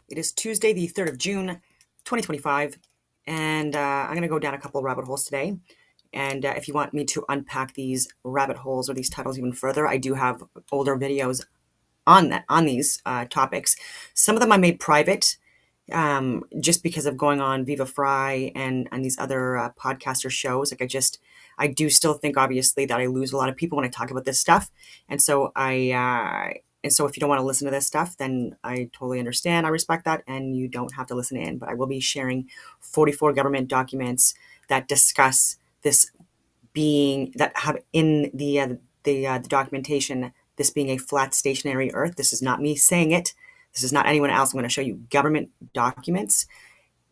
It is Tuesday, the 3rd of June, 2025, and I'm going to go down a couple of rabbit holes today. And if you want me to unpack these rabbit holes or these titles even further, I do have older videos on these topics. Some of them I made private, just because of going on Viva Fry and these other podcaster shows. I do still think obviously that I lose a lot of people when I talk about this stuff, and so if you don't want to listen to this stuff, then I totally understand. I respect that, and you don't have to listen in. But I will be sharing 44 government documents that discuss this being that have in the documentation this being a flat stationary Earth. This is not me saying it. This is not anyone else. I'm going to show you government documents,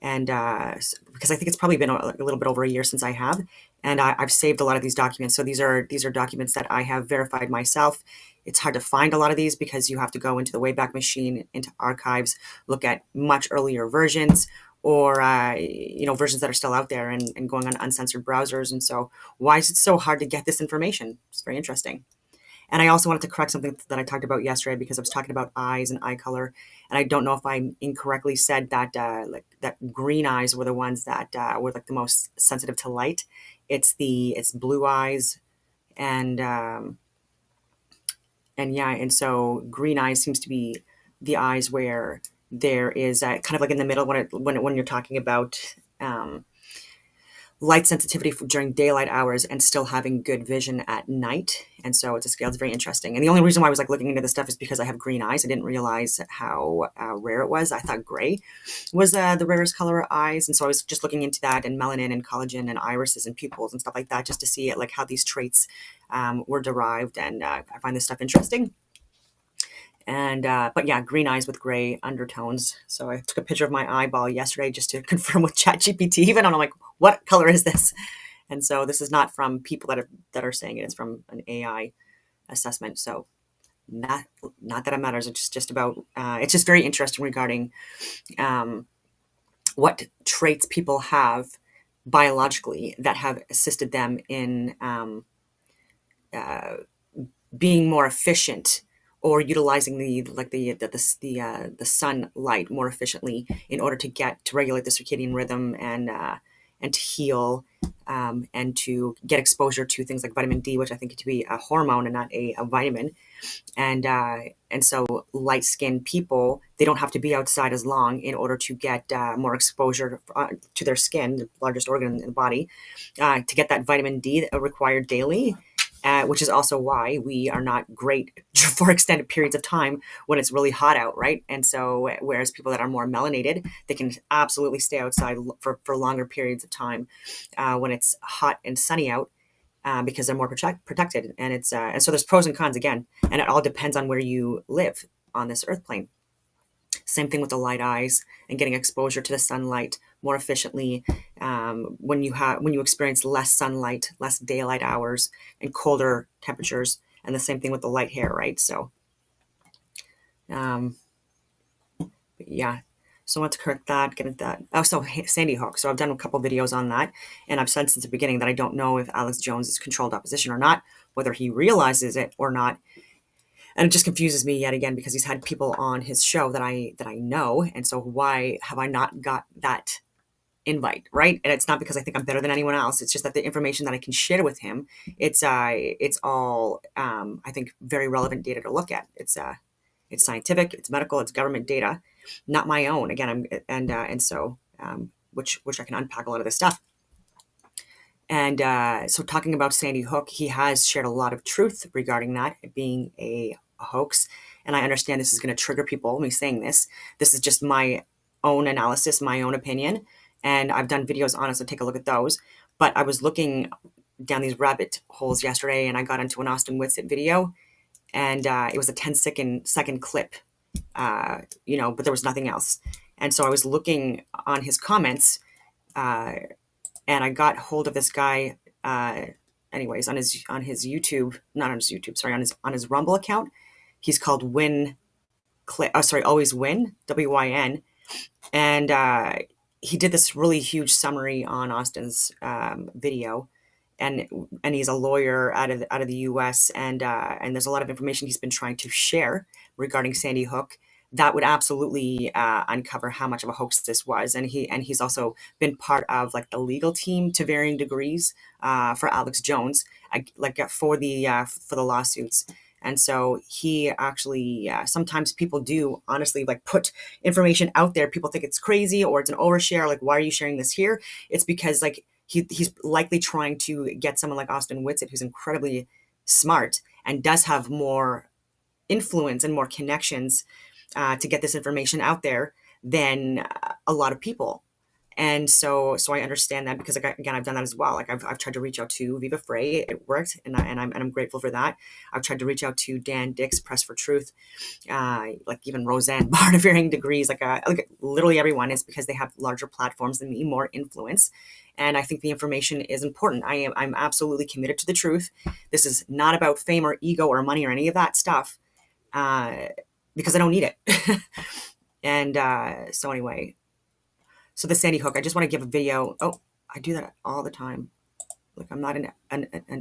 and because I think it's probably been a little bit over a year since I have, and I've saved a lot of these documents. So these are documents that I have verified myself. It's hard to find a lot of these because you have to go into the Wayback Machine, into archives, look at much earlier versions, or versions that are still out there and going on uncensored browsers. And so, why is it so hard to get this information? It's very interesting. And I also wanted to correct something that I talked about yesterday because I was talking about eyes and eye color, and I don't know if I incorrectly said that that green eyes were the ones that were like the most sensitive to light. It's blue eyes, and yeah, and so green eyes seems to be the eyes where there is kind of like in the middle when you're talking about um, light sensitivity during daylight hours and still having good vision at night. And so it's a scale. It's very interesting. And the only reason why I was like looking into this stuff is because I have green eyes. I didn't realize how rare it was. I thought gray was the rarest color of eyes. And so I was just looking into that and melanin and collagen and irises and pupils and stuff like that, just to see it, like how these traits were derived. And I find this stuff interesting. And but yeah, green eyes with gray undertones. So I took a picture of my eyeball yesterday just to confirm with ChatGPT. Even I'm like, what color is this? And so this is not from people that are saying it. It's from an AI assessment. So not that it matters. It's just about. It's just very interesting regarding um, what traits people have biologically that have assisted them in uh, being more efficient or utilizing the sunlight more efficiently in order to regulate the circadian rhythm and to heal, and to get exposure to things like vitamin D, which I think to be a hormone and not a vitamin. And so light skinned people, they don't have to be outside as long in order to get more exposure to their skin, the largest organ in the body, to get that vitamin D required daily. Which is also why we are not great for extended periods of time when it's really hot out, right? And so, whereas people that are more melanated, they can absolutely stay outside for longer periods of time when it's hot and sunny out, because they're more protected. And so there's pros and cons again, and it all depends on where you live on this earth plane. Same thing with the light eyes and getting exposure to the sunlight more efficiently, when you experience less sunlight, less daylight hours, and colder temperatures. And the same thing with the light hair, right? So um, yeah. So I want to correct that, get at that. Oh, so Sandy Hook. So I've done a couple videos on that, and I've said since the beginning that I don't know if Alex Jones is controlled opposition or not, whether he realizes it or not. And it just confuses me yet again because he's had people on his show that I know, and so why have I not got that invite, right? And it's not because I think I'm better than anyone else. It's just that the information that I can share with him, it's all I think very relevant data to look at. It's scientific, it's medical, it's government data, not my own. Again, and so which I can unpack a lot of this stuff. And so talking about Sandy Hook, he has shared a lot of truth regarding that being a hoax. And I understand this is going to trigger people, me saying this. This is just my own analysis, my own opinion. And I've done videos on it, so take a look at those. But I was looking down these rabbit holes yesterday, and I got into an Austin Whitsitt video, and it was a 10-second clip, but there was nothing else. And so I was looking on his comments, uh, and I got hold of this guy, anyways, on his YouTube, not on his YouTube, sorry, on his Rumble account. He's called Always Win, WYN, and he did this really huge summary on Austin's video, and he's a lawyer out of the U.S. And there's a lot of information he's been trying to share regarding Sandy Hook. that would absolutely uncover how much of a hoax this was. And he's also been part of like the legal team to varying degrees for Alex Jones, for the lawsuits. And so he actually, sometimes people do honestly like put information out there. People think it's crazy or it's an overshare. Like, why are you sharing this here? It's because like he's likely trying to get someone like Austin Whitsitt, who's incredibly smart and does have more influence and more connections to get this information out there than a lot of people. And so I understand that, because like, again, I've done that as well. Like I've tried to reach out to Viva Frei, it worked, and I'm grateful for that. I've tried to reach out to Dan Dix, Press for Truth, like even Roseanne Barr to varying degrees. Like literally everyone is, because they have larger platforms than me, more influence. And I think the information is important. I'm absolutely committed to the truth. This is not about fame or ego or money or any of that stuff, because I don't need it. And so anyway. So the Sandy Hook, I just want to give a video. Oh, I do that all the time. Like I'm not an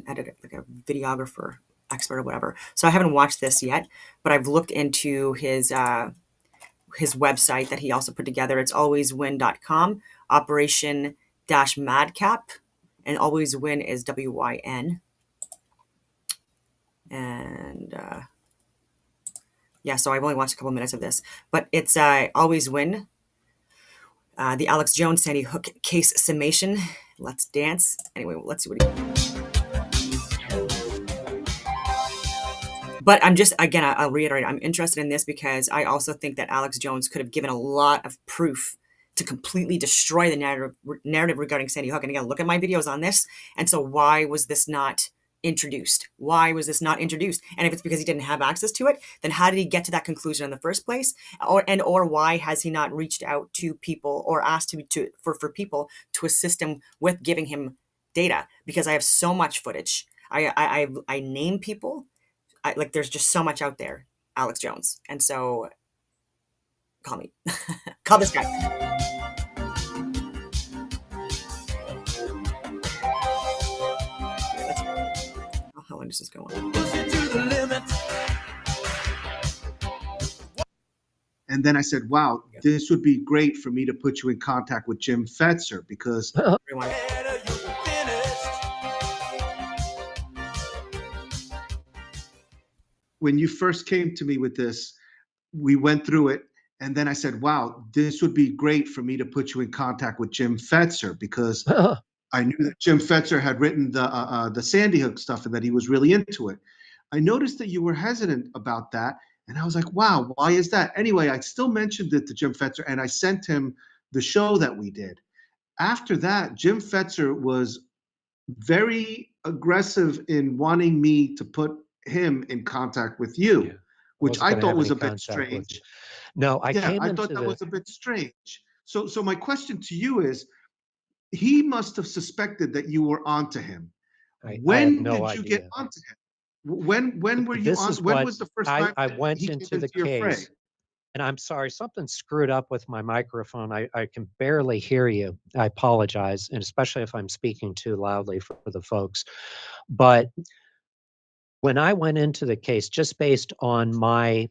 editor, like a videographer expert or whatever. So I haven't watched this yet, but I've looked into his website that he also put together. It's alwayswin.com, Operation-Madcap, and Always Win is WYN. And yeah, so I've only watched a couple minutes of this, but it's Always Win. The Alex Jones Sandy Hook case summation. Let's dance. Anyway, let's see what he. But I'm just, again, I'll reiterate, I'm interested in this because I also think that Alex Jones could have given a lot of proof to completely destroy the narrative regarding Sandy Hook. And again, look at my videos on this. And so why was this not introduced? Why was this not introduced? And if it's because he didn't have access to it, then how did he get to that conclusion in the first place? Or why has he not reached out to people or asked for people to assist him with giving him data? Because I have so much footage. I name people. Like there's just so much out there, Alex Jones. And so call me. Call this guy. How long does this go on? And then I said, wow, this would be great for me to put you in contact with Jim Fetzer, because when you first came to me with this, we went through it. And then I said, wow, this would be great for me to put you in contact with Jim Fetzer, because I knew that Jim Fetzer had written the Sandy Hook stuff and that he was really into it. I noticed that you were hesitant about that. And I was like, wow, why is that? Anyway, I still mentioned it to Jim Fetzer, and I sent him the show that we did. After that, Jim Fetzer was very aggressive in wanting me to put him in contact with you, which I thought was a bit strange. No, I thought that was a bit strange. So my question to you is, he must have suspected that you were onto him. When did you get onto him? When were you on? When was the first time I went into the case? And I'm sorry, something screwed up with my microphone. I can barely hear you. I apologize, and especially if I'm speaking too loudly for the folks. But when I went into the case, just based on my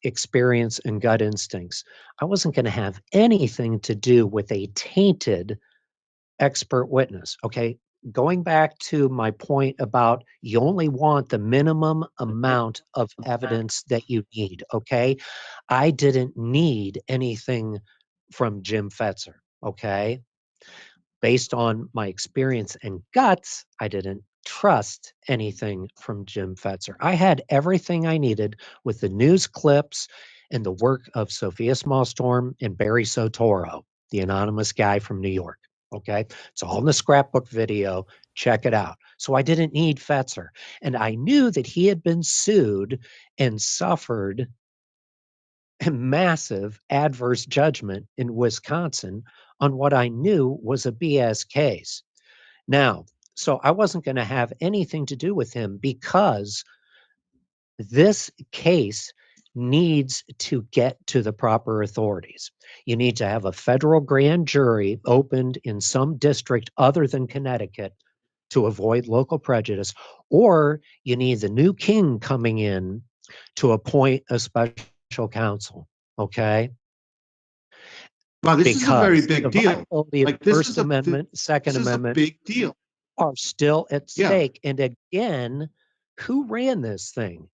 experience and gut instincts, I wasn't going to have anything to do with a tainted expert witness. Okay. Going back to my point about you only want the minimum amount of evidence that you need. Okay. I didn't need anything from Jim Fetzer. Okay. Based on my experience and guts, I didn't trust anything from Jim Fetzer. I had everything I needed with the news clips and the work of Sophia Smallstorm and Barry Sotoro, the anonymous guy from New York. Okay. It's all in the scrapbook video. Check it out. So I didn't need Fetzer. And I knew that he had been sued and suffered a massive adverse judgment in Wisconsin on what I knew was a BS case. Now, so I wasn't going to have anything to do with him, because this case needs to get to the proper authorities. You need to have a federal grand jury opened in some district other than Connecticut to avoid local prejudice, or you need the new king coming in to appoint a special special counsel, okay? Wow, this is a very Because big the deal. viability of Like the this First is a Amendment, Second this is a Amendment big deal. are still at Yeah. stake. And again, who ran this thing?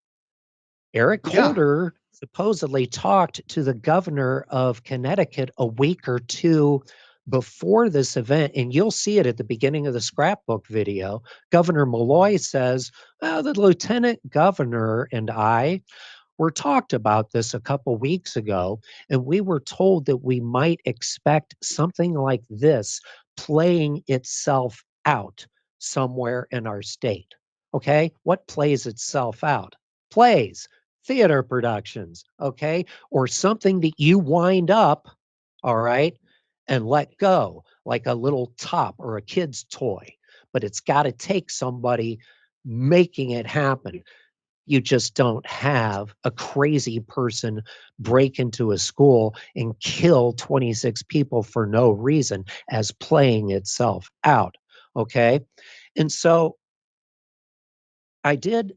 Eric Yeah. Holder supposedly talked to the governor of Connecticut a week or two before this event, and you'll see it at the beginning of the scrapbook video. Governor Malloy says, well, the lieutenant governor and I were talked about this a couple weeks ago, and we were told that we might expect something like this playing itself out somewhere in our state. Okay, what plays itself out? Plays, theater productions, okay, or something that you wind up, all right, and let go like a little top or a kid's toy. But it's got to take somebody making it happen. You just don't have a crazy person break into a school and kill 26 people for no reason as playing itself out. Okay. And so I did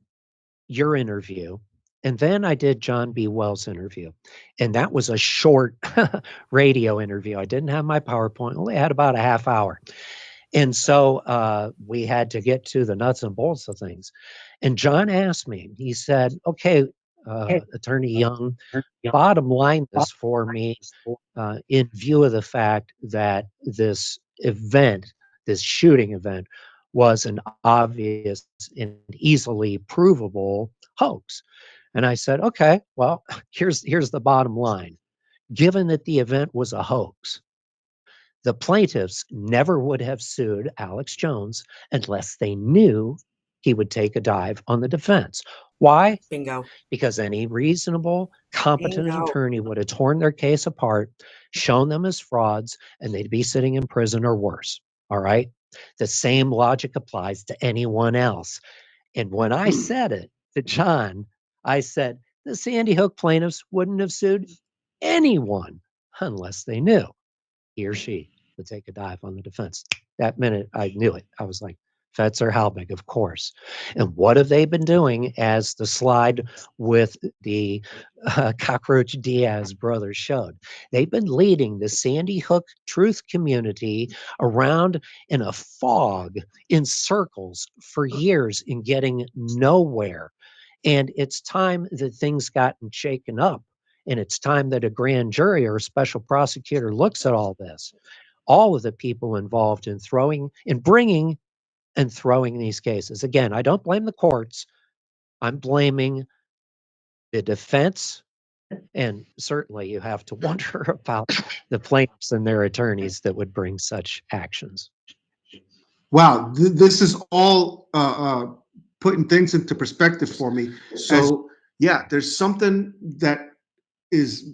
your interview, and then I did John B. Wells' interview. And that was a short radio interview. I didn't have my PowerPoint, only had about a half hour. And so we had to get to the nuts and bolts of things. And John asked me, he said, okay, Attorney Young, bottom line this for me in view of the fact that this event, this shooting event, was an obvious and easily provable hoax. And I said, okay, well, here's the bottom line. Given that the event was a hoax, the plaintiffs never would have sued Alex Jones unless they knew he would take a dive on the defense. Why? Bingo. Because any reasonable, competent Bingo. attorney would have torn their case apart, shown them as frauds, and they'd be sitting in prison or worse. All right? The same logic applies to anyone else. And when I said it to John, I said, the Sandy Hook plaintiffs wouldn't have sued anyone unless they knew he or she would take a dive on the defense. That minute, I knew it. I was like, Fetzer Halbig, of course. And what have they been doing, as the slide with the Cockroach Diaz brothers showed? They've been leading the Sandy Hook truth community around in a fog, in circles for years and getting nowhere. And it's time that things gotten shaken up. And it's time that a grand jury or a special prosecutor looks at all this. All of the people involved in bringing and throwing these cases. Again, I don't blame the courts. I'm blaming the defense. And certainly you have to wonder about the plaintiffs and their attorneys that would bring such actions. Wow, this is all putting things into perspective for me. So yeah, there's something that is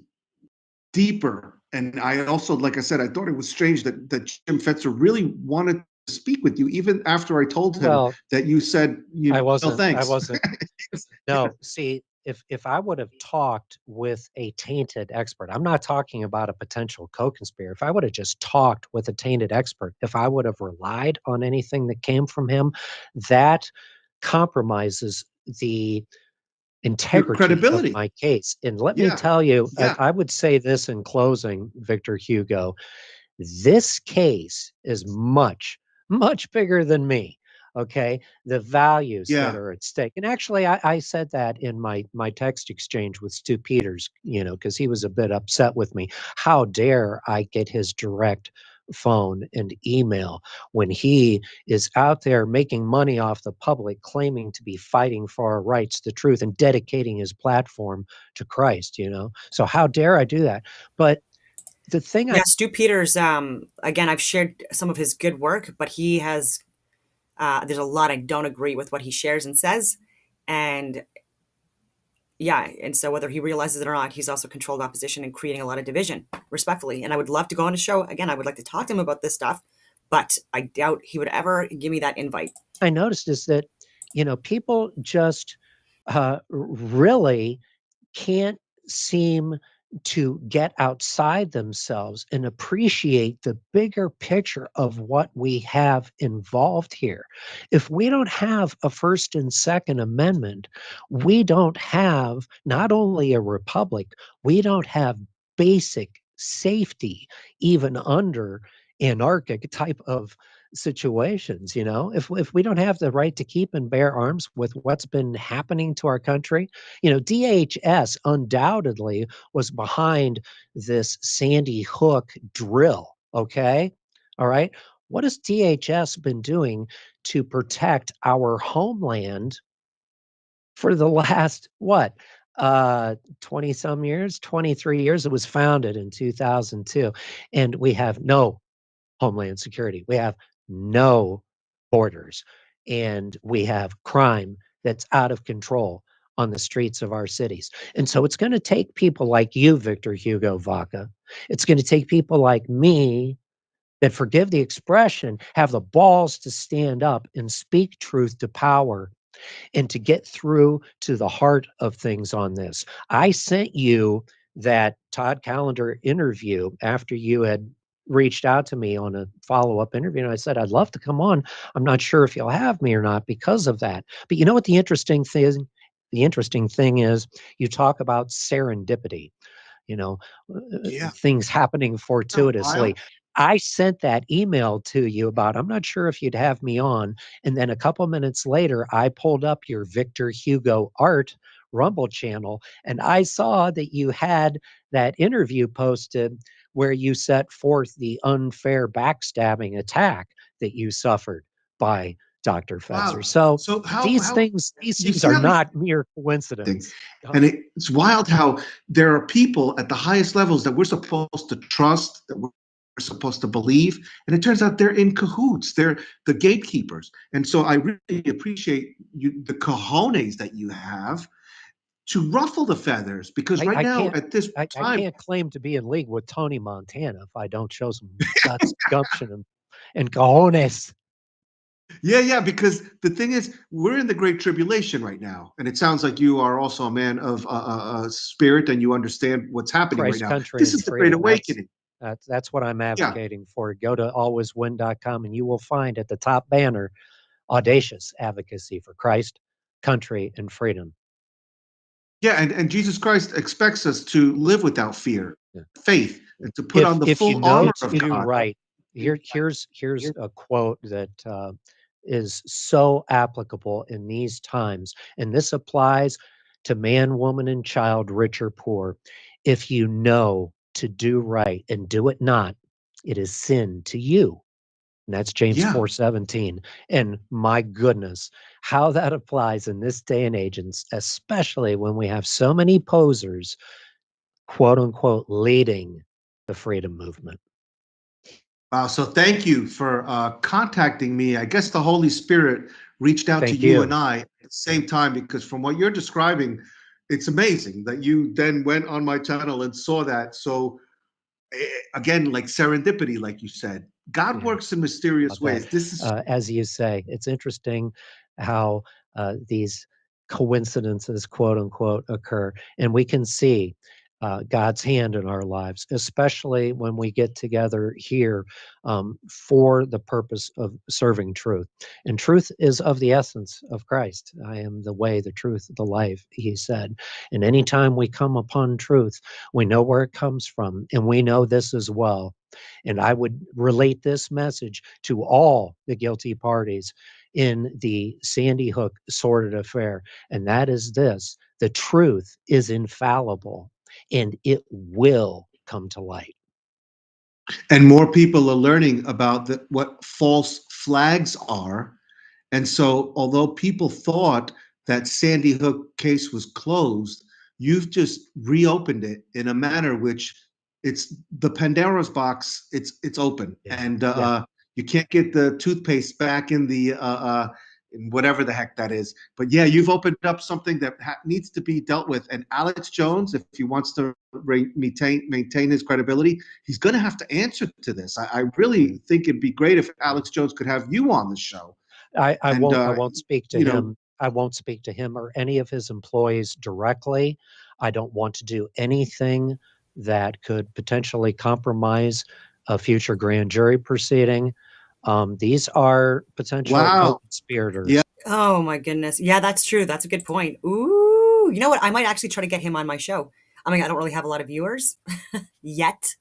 deeper. And I also, like I said, I thought it was strange that Jim Fetzer really wanted to speak with you, even after I told him that you said, I wasn't. no, thanks. I wasn't. No, see, if I would have talked with a tainted expert, I'm not talking about a potential co-conspirator. If I would have just talked with a tainted expert, if I would have relied on anything that came from him, that compromises the integrity credibility of my case. And let me tell you, I would say this in closing, Victor Hugo, this case is much, much bigger than me. Okay. The values that are at stake. And actually, I said that in my text exchange with Stu Peters, because he was a bit upset with me. How dare I get his direct phone and email when he is out there making money off the public, claiming to be fighting for our rights, the truth, and dedicating his platform to Christ, So how dare I do that? But the thing Stu Peters, again, I've shared some of his good work, but he has, there's a lot I don't agree with what he shares and says. And so whether he realizes it or not, he's also controlled opposition and creating a lot of division, respectfully. And I would love to go on a show. Again, I would like to talk to him about this stuff, but I doubt he would ever give me that invite. I noticed is that, people just really can't seem to get outside themselves and appreciate the bigger picture of what we have involved here. If we don't have a First and Second Amendment, we don't have not only a republic, we don't have basic safety, even under anarchic type of situations. If we don't have the right to keep and bear arms with what's been happening to our country, DHS undoubtedly was behind this Sandy Hook drill. Okay. All right. What has DHS been doing to protect our homeland for the last, what, 20 some years, 23 years? It was founded in 2002. And we have no homeland security. We have no borders. And we have crime that's out of control on the streets of our cities. And so it's going to take people like you, Victor Hugo Vaca. It's going to take people like me that, forgive the expression, have the balls to stand up and speak truth to power and to get through to the heart of things on this. I sent you that Todd Callender interview after you had reached out to me on a follow-up interview, and I said, I'd love to come on. I'm not sure if you'll have me or not because of that. But you know what the interesting thing is? The interesting thing is you talk about serendipity, you know, Yeah. things happening fortuitously. Wild. I sent that email to you about, I'm not sure if you'd have me on. And then a couple minutes later, I pulled up your Victor Hugo Art Rumble channel, and I saw that you had that interview posted where you set forth the unfair backstabbing attack that you suffered by Dr. Fetzer. Wow. So So these how things you see are how these not mere thing. coincidence. And it's wild how there are people at the highest levels that we're supposed to trust, that we're supposed to believe, and it turns out they're in cahoots. They're the gatekeepers. And so I really appreciate the cojones that you have to ruffle the feathers, because I, right I now can't at this I time, can't claim to be in league with Tony Montana if I don't show some guts, gumption, and cojones. yeah, because the thing is, we're in the Great Tribulation right now, and it sounds like you are also a man of spirit, and you understand what's happening right Christ, now. country, This and is the Great freedom. Awakening. That's what I'm Yeah, advocating for. Go to alwayswin.com and you will find at the top banner audacious advocacy for Christ, country, and freedom. yeah, and Jesus Christ expects us to live without fear, Yeah. faith, and to put on the If you full know armor to of do God. right, here's a quote that is so applicable in these times, and this applies to man, woman, and child, rich or poor. If you know to do right and do it not, it is sin to you. And that's James Yeah, 4:17. And my goodness, how that applies in this day and age, and especially when we have so many posers, quote unquote, leading the freedom movement. wow. So thank you for contacting me. I guess the Holy Spirit reached out to Thank you and you. I at the same time, because from what you're describing, it's amazing that you then went on my channel and saw that. So again, like serendipity, like you said, God Yeah, works in mysterious love that. ways. This is As you say, it's interesting how these coincidences, quote unquote, occur. And we can see God's hand in our lives, especially when we get together here for the purpose of serving truth. And truth is of the essence of Christ. I am the way, the truth, the life, he said. And anytime we come upon truth, we know where it comes from, and we know this as well. And I would relate this message to all the guilty parties in the Sandy Hook sordid affair. And that is this: the truth is infallible and it will come to light. and more people are learning about what false flags are. And so, although people thought that Sandy Hook case was closed, you've just reopened it in a manner which it's the Pandora's box. It's open, Yeah. and Yeah. you can't get the toothpaste back in the in whatever the heck that is. But yeah, you've opened up something that needs to be dealt with. And Alex Jones, if he wants to maintain his credibility, he's going to have to answer to this. I really think it'd be great if Alex Jones could have you on the show. I And won't speak to you know, him. I won't speak to him or any of his employees directly. I don't want to do anything that could potentially compromise a future grand jury proceeding. These are potential Wow. co-conspirators. Yeah. Oh my goodness. Yeah, that's true. That's a good point. Ooh, you know what? I might actually try to get him on my show. I mean, I don't really have a lot of viewers yet,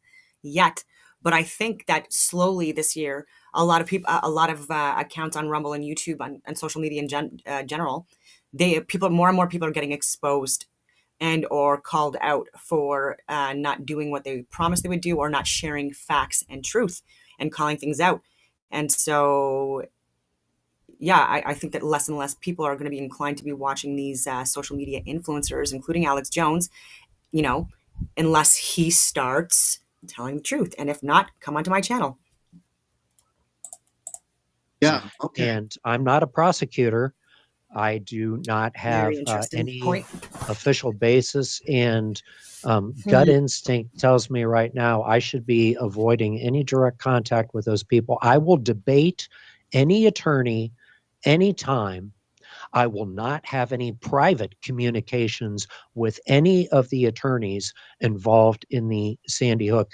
but I think that slowly this year, a lot of people, a lot of accounts on Rumble and YouTube and social media in general, more and more people are getting exposed and or called out for not doing what they promised they would do, or not sharing facts and truth and calling things out. And so yeah, I think that less and less people are going to be inclined to be watching these social media influencers, including Alex Jones, you know, unless he starts telling the truth. And if not, come onto my channel. Yeah. Okay. And I'm not a prosecutor. I do not have Very interesting any point. official basis, and gut instinct tells me right now I should be avoiding any direct contact with those people. I will debate any attorney anytime. I will not have any private communications with any of the attorneys involved in the Sandy Hook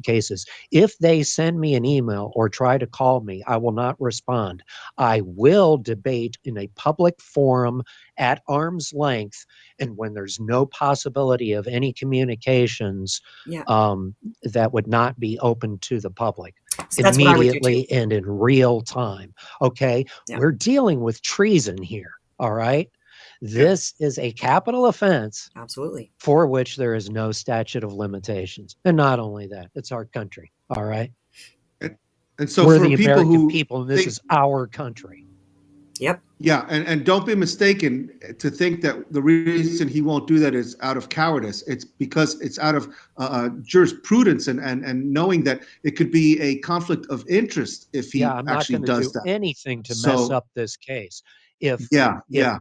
cases. If they send me an email or try to call me, I will not respond. I will debate in a public forum at arm's length, and when there's no possibility of any communications, Yeah. that would not be open to the public. So that's what I would do too. Immediately and in real time. Okay. Yeah. We're dealing with treason here. All right. This is a capital offense Absolutely. for which there is no statute of limitations. And not only that, it's our country. All right. And so We're for the people American who people, and this think- is our country. Yep. Yeah, and don't be mistaken to think that the reason he won't do that is out of cowardice. It's because it's out of jurisprudence and knowing that it could be a conflict of interest if he I'm not actually going to does do that. anything to mess up this case. If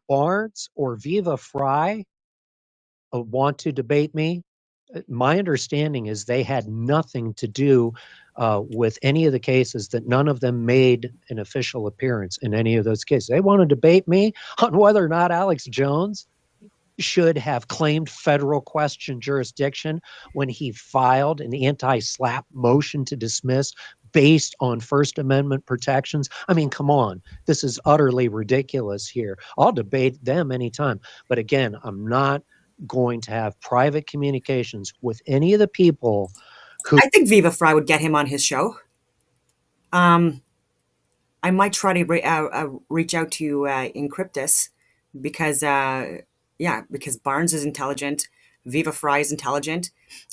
Barnes or Viva Fry want to debate me, my understanding is they had nothing to do with any of the cases, that none of them made an official appearance in any of those cases. They want to debate me on whether or not Alex Jones should have claimed federal question jurisdiction when he filed an anti-SLAPP motion to dismiss based on First Amendment protections. I mean, come on, this is utterly ridiculous here. I'll debate them anytime. But again, I'm not going to have private communications with any of the people who— I think Viva Fry would get him on his show. I might try to reach out to Encryptus because because Barnes is intelligent, Viva Fry is intelligent,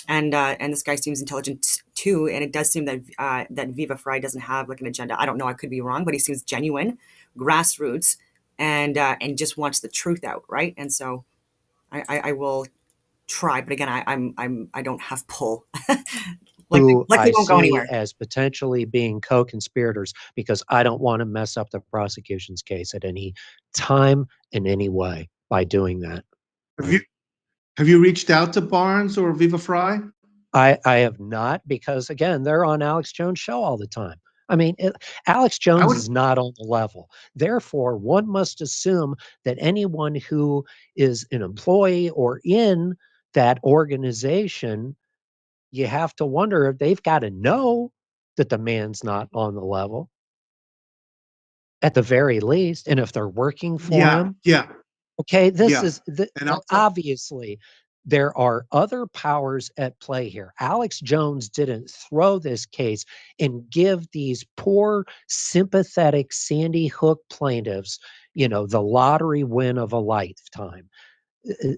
and this guy seems intelligent too. And it does seem that that Viva Fry doesn't have like an agenda. I don't know, I could be wrong, but he seems genuine, grassroots, and just wants the truth out, right? And so I will try, but again, I don't have pull. who Likely I won't go see anywhere. as potentially being co-conspirators, because I don't want to mess up the prosecution's case at any time in any way by doing that. Have you reached out to Barnes or Viva Fry? I have not, because again, they're on Alex Jones' show all the time. I mean, Alex Jones is not on the level. Therefore, one must assume that anyone who is an employee or in that organization, you have to wonder if they've got to know that the man's not on the level, at the very least. And if they're working for him. Okay, this is obviously there are other powers at play here. Alex Jones didn't throw this case and give these poor, sympathetic Sandy Hook plaintiffs, the lottery win of a lifetime.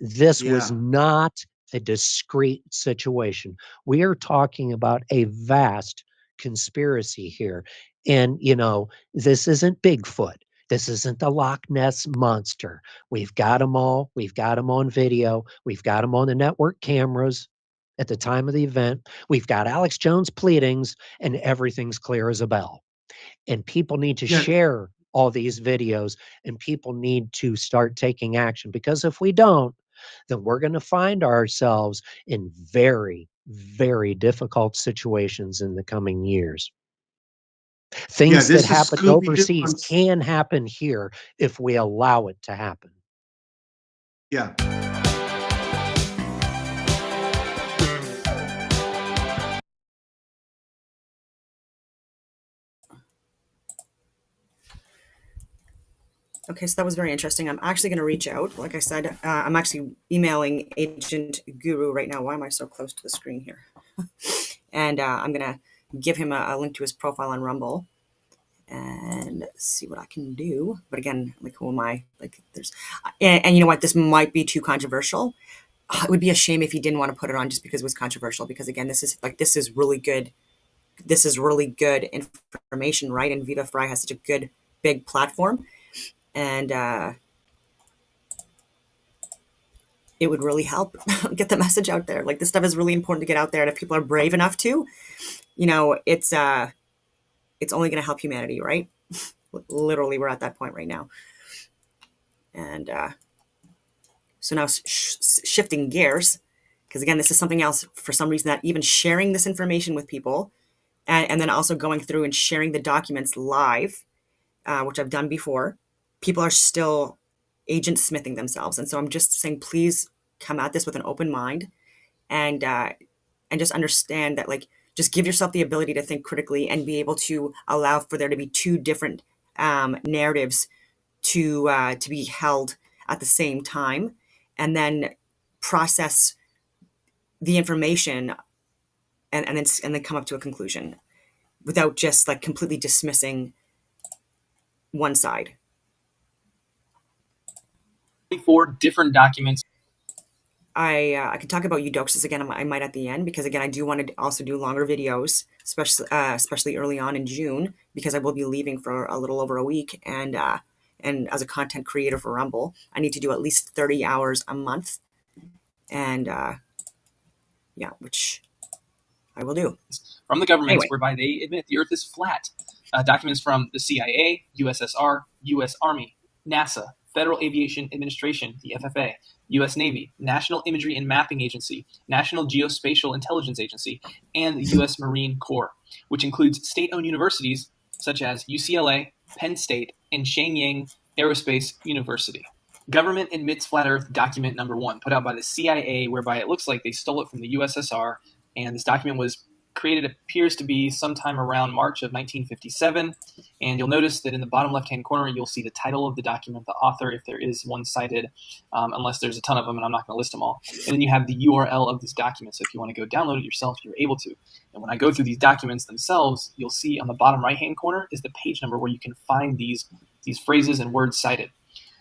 This was not a discrete situation. We are talking about a vast conspiracy here. And, this isn't Bigfoot. This isn't the Loch Ness Monster. We've got them all. We've got them on video. We've got them on the network cameras at the time of the event. We've got Alex Jones pleadings, and everything's clear as a bell. And people need to share all these videos, and people need to start taking action, because if we don't, then we're going to find ourselves in very, very difficult situations in the coming years. Things that happened overseas can happen here if we allow it to happen. Yeah. Okay, so that was very interesting. I'm actually going to reach out. Like I said, I'm actually emailing Agent Guru right now. Why am I so close to the screen here? And I'm going to give him a link to his profile on Rumble and see what I can do. But again, like, who am I? Like, and you know what? This might be too controversial. It would be a shame if he didn't want to put it on just because it was controversial. Because again, this is really good. This is really good information, right? And Viva Frei has such a good big platform, and it would really help get the message out there. Like, this stuff is really important to get out there, and if people are brave enough to, it's only going to help humanity, right? Literally, we're at that point right now, and so now shifting gears, because again, this is something else for some reason, that even sharing this information with people, and then also going through and sharing the documents live, which I've done before, people are still agent smithing themselves. And so I'm just saying, please come at this with an open mind, and just understand that, like, just give yourself the ability to think critically and be able to allow for there to be two different narratives to be held at the same time, and then process the information, and then come up to a conclusion without just like completely dismissing one side. 24 different documents. I can talk about Eudoxus again. I might at the end, because again, I do want to also do longer videos, especially early on in June, because I will be leaving for a little over a week, and as a content creator for Rumble, I need to do at least 30 hours a month, and yeah, which I will do. From the governments, Anyway. whereby they admit the Earth is flat. Documents from the CIA, USSR, U.S. Army, NASA, Federal Aviation Administration, the FFA, U.S. Navy, National Imagery and Mapping Agency, National Geospatial Intelligence Agency, and the U.S. Marine Corps, which includes state-owned universities such as UCLA, Penn State, and Shenyang Aerospace University. Government admits flat Earth document number 1, put out by the CIA, whereby it looks like they stole it from the USSR, and this document was created, appears to be sometime around March of 1957, and you'll notice that in the bottom left-hand corner, you'll see the title of the document, the author, if there is one cited, unless there's a ton of them, and I'm not going to list them all. And then you have the URL of this document, so if you want to go download it yourself, you're able to. And when I go through these documents themselves, you'll see on the bottom right-hand corner is the page number where you can find these phrases and words cited.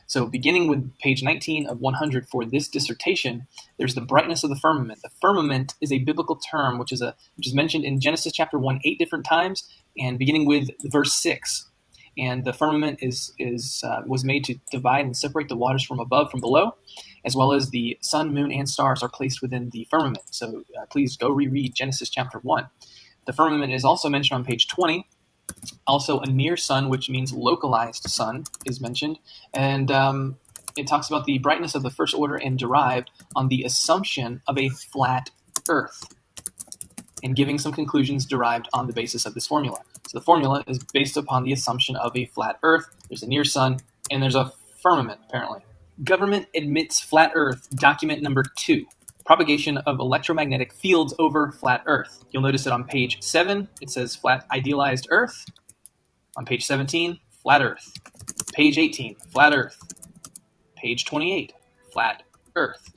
So beginning with page 19 of 100 for this dissertation, there's the brightness of the firmament. The firmament is a biblical term which is mentioned in Genesis chapter 1 8 different times, and beginning with verse 6. And the firmament was made to divide and separate the waters from above from below, as well as the sun, moon, and stars are placed within the firmament. So please go reread Genesis chapter 1. The firmament is also mentioned on page 20. Also, a near sun, which means localized sun, is mentioned. And it talks about the brightness of the first order and derived on the assumption of a flat Earth, and giving some conclusions derived on the basis of this formula. So the formula is based upon the assumption of a flat Earth. There's a near sun, and there's a firmament, apparently. Government admits flat Earth, document number 2. Propagation of electromagnetic fields over flat Earth. You'll notice that on page 7, it says flat idealized Earth. On page 17, flat Earth. Page 18, flat Earth. Page 28, flat Earth.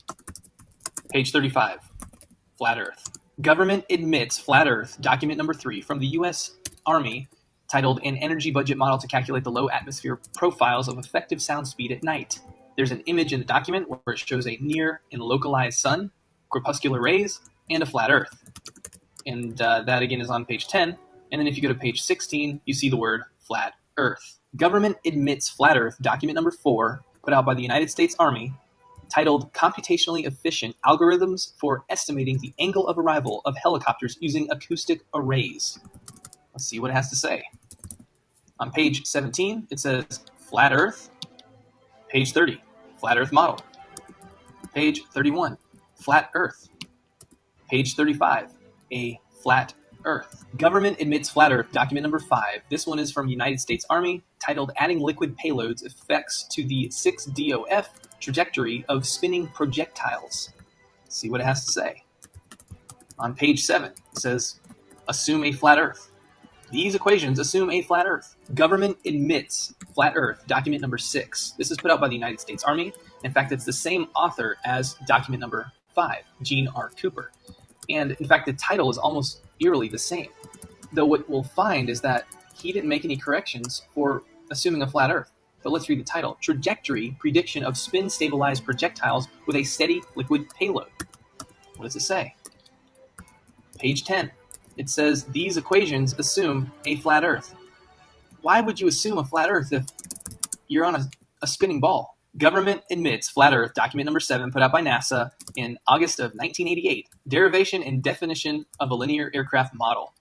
Page 35, flat Earth. Government admits flat Earth, document number 3, from the U.S. Army, titled An Energy Budget Model to Calculate the Low Atmosphere Profiles of Effective Sound Speed at Night. There's an image in the document where it shows a near and localized sun, crepuscular rays, and a flat Earth. And that again is on page 10. And then if you go to page 16, you see the word flat Earth. Government admits flat Earth, document number 4, put out by the United States Army, titled Computationally Efficient Algorithms for Estimating the Angle of Arrival of Helicopters Using Acoustic Arrays. Let's see what it has to say. On page 17, it says flat Earth. Page 30, flat Earth model. Page 31, flat Earth. Page 35, a flat Earth. Government admits flat Earth, document number 5. This one is from United States Army, titled Adding Liquid Payloads Effects to the 6DOF Trajectory of Spinning Projectiles. Let's see what it has to say. On page 7, it says, Assume a flat Earth. These equations assume a flat Earth. Government admits flat Earth, document number 6. This is put out by the United States Army. In fact, it's the same author as document number 5, Gene R. Cooper. And in fact, the title is almost eerily the same. Though what we'll find is that he didn't make any corrections for assuming a flat Earth. But let's read the title. Trajectory Prediction of Spin-Stabilized Projectiles with a Steady Liquid Payload. What does it say? Page 10. It says, these equations assume a flat Earth. Why would you assume a flat Earth if you're on a spinning ball? Government admits flat Earth, document number 7, put out by NASA in August of 1988. Derivation and definition of a linear aircraft model.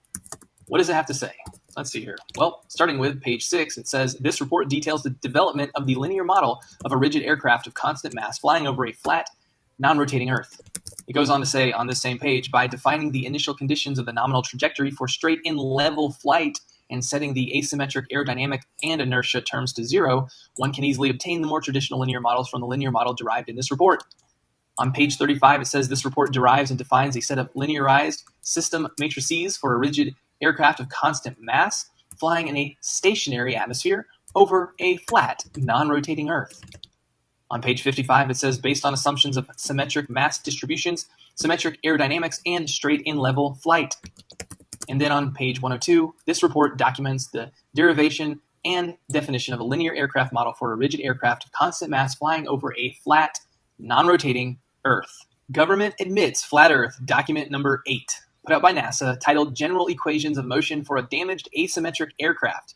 What does it have to say? Let's see here. Well, starting with page 6, it says, this report details the development of the linear model of a rigid aircraft of constant mass flying over a flat, non-rotating Earth. It goes on to say on this same page, by defining the initial conditions of the nominal trajectory for straight and level flight and setting the asymmetric aerodynamic and inertia terms to 0, one can easily obtain the more traditional linear models from the linear model derived in this report. On page 35, it says this report derives and defines a set of linearized system matrices for a rigid aircraft of constant mass flying in a stationary atmosphere over a flat, non-rotating Earth. On page 55, it says, based on assumptions of symmetric mass distributions, symmetric aerodynamics, and straight and level flight. And then on page 102, this report documents the derivation and definition of a linear aircraft model for a rigid aircraft of constant mass flying over a flat, non-rotating Earth. Government admits flat Earth, document number 8, put out by NASA, titled General Equations of Motion for a Damaged Asymmetric Aircraft.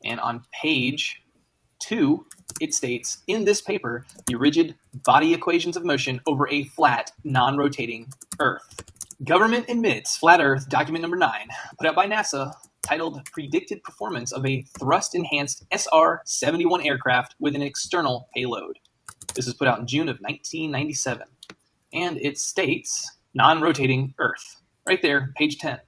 And on page 2, it states, in this paper, the rigid body equations of motion over a flat, non-rotating Earth. Government admits flat Earth, document number 9, put out by NASA, titled Predicted Performance of a Thrust-Enhanced SR-71 Aircraft with an External Payload. This was put out in June of 1997. And it states, non-rotating Earth. Right there, page 10.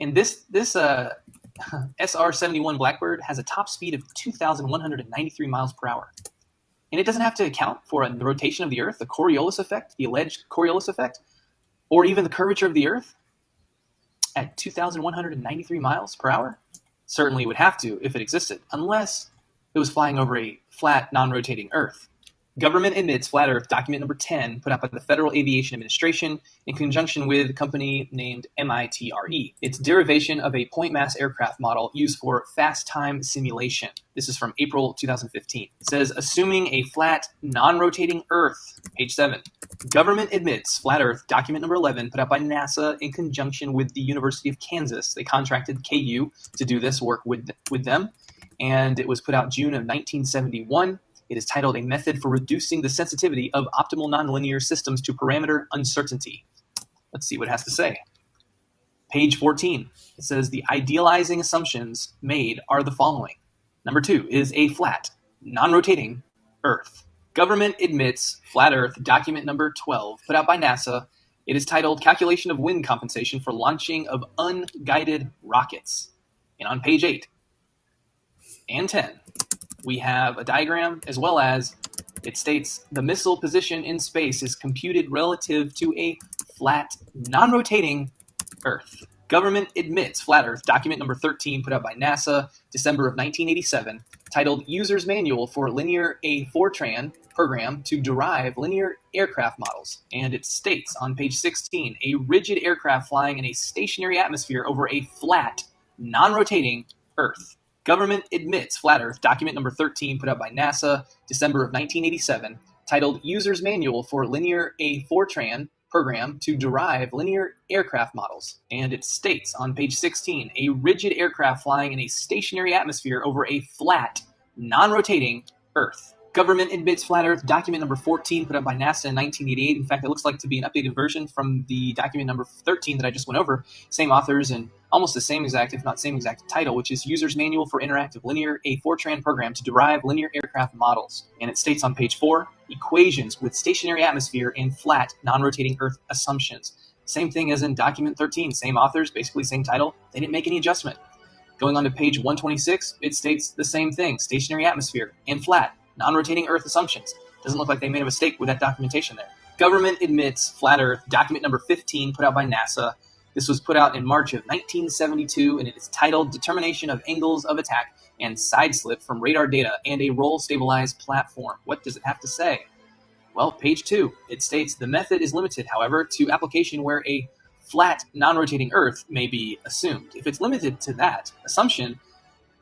And this SR-71 Blackbird has a top speed of 2,193 miles per hour. And it doesn't have to account for the rotation of the Earth, the Coriolis effect, the alleged Coriolis effect, or even the curvature of the Earth at 2,193 miles per hour. Certainly it would have to if it existed, unless it was flying over a flat, non-rotating Earth. Government admits flat Earth, document number 10, put out by the Federal Aviation Administration in conjunction with a company named MITRE. It's derivation of a point mass aircraft model used for fast time simulation. This is from April 2015. It says, assuming a flat, non-rotating Earth, page 7. Government admits flat Earth, document number 11, put out by NASA in conjunction with the University of Kansas. They contracted KU to do this work with them, and it was put out June of 1971. It is titled A Method for Reducing the Sensitivity of Optimal Nonlinear Systems to Parameter Uncertainty. Let's see what it has to say. Page 14. It says the idealizing assumptions made are the following. Number 2 is a flat, non-rotating Earth. Government admits flat Earth, document number 12, put out by NASA. It is titled Calculation of Wind Compensation for Launching of Unguided Rockets. And on page 8 and 10, we have a diagram, as well as it states the missile position in space is computed relative to a flat, non-rotating Earth. Government admits flat Earth, document number 13, put out by NASA, December of 1987, titled User's Manual for Linear A Fortran Program to Derive Linear Aircraft Models. And it states on page 16, a rigid aircraft flying in a stationary atmosphere over a flat, non-rotating Earth. Government admits flat Earth, document number 13, put out by NASA, December of 1987, titled User's Manual for Linear A Fortran Program to Derive Linear Aircraft Models. And it states on page 16, a rigid aircraft flying in a stationary atmosphere over a flat, non-rotating Earth. Government admits flat Earth, document number 14, put out by NASA in 1988. In fact, it looks like to be an updated version from the document number 13 that I just went over. Same authors and almost the same exact, if not same exact title, which is User's Manual for Interactive Linear A Fortran Program to Derive Linear Aircraft Models. And it states on page 4, equations with stationary atmosphere and flat, non-rotating Earth assumptions. Same thing as in document 13, same authors, basically same title. They didn't make any adjustment. Going on to page 126, it states the same thing, stationary atmosphere and flat, non-rotating Earth assumptions. Doesn't look like they made a mistake with that documentation there. Government admits flat Earth, document number 15, put out by NASA, This was put out in March of 1972, and it is titled Determination of Angles of Attack and Sideslip from Radar Data and a Roll-Stabilized Platform. What does it have to say? Well, page 2, it states the method is limited, however, to application where a flat, non-rotating Earth may be assumed. If it's limited to that assumption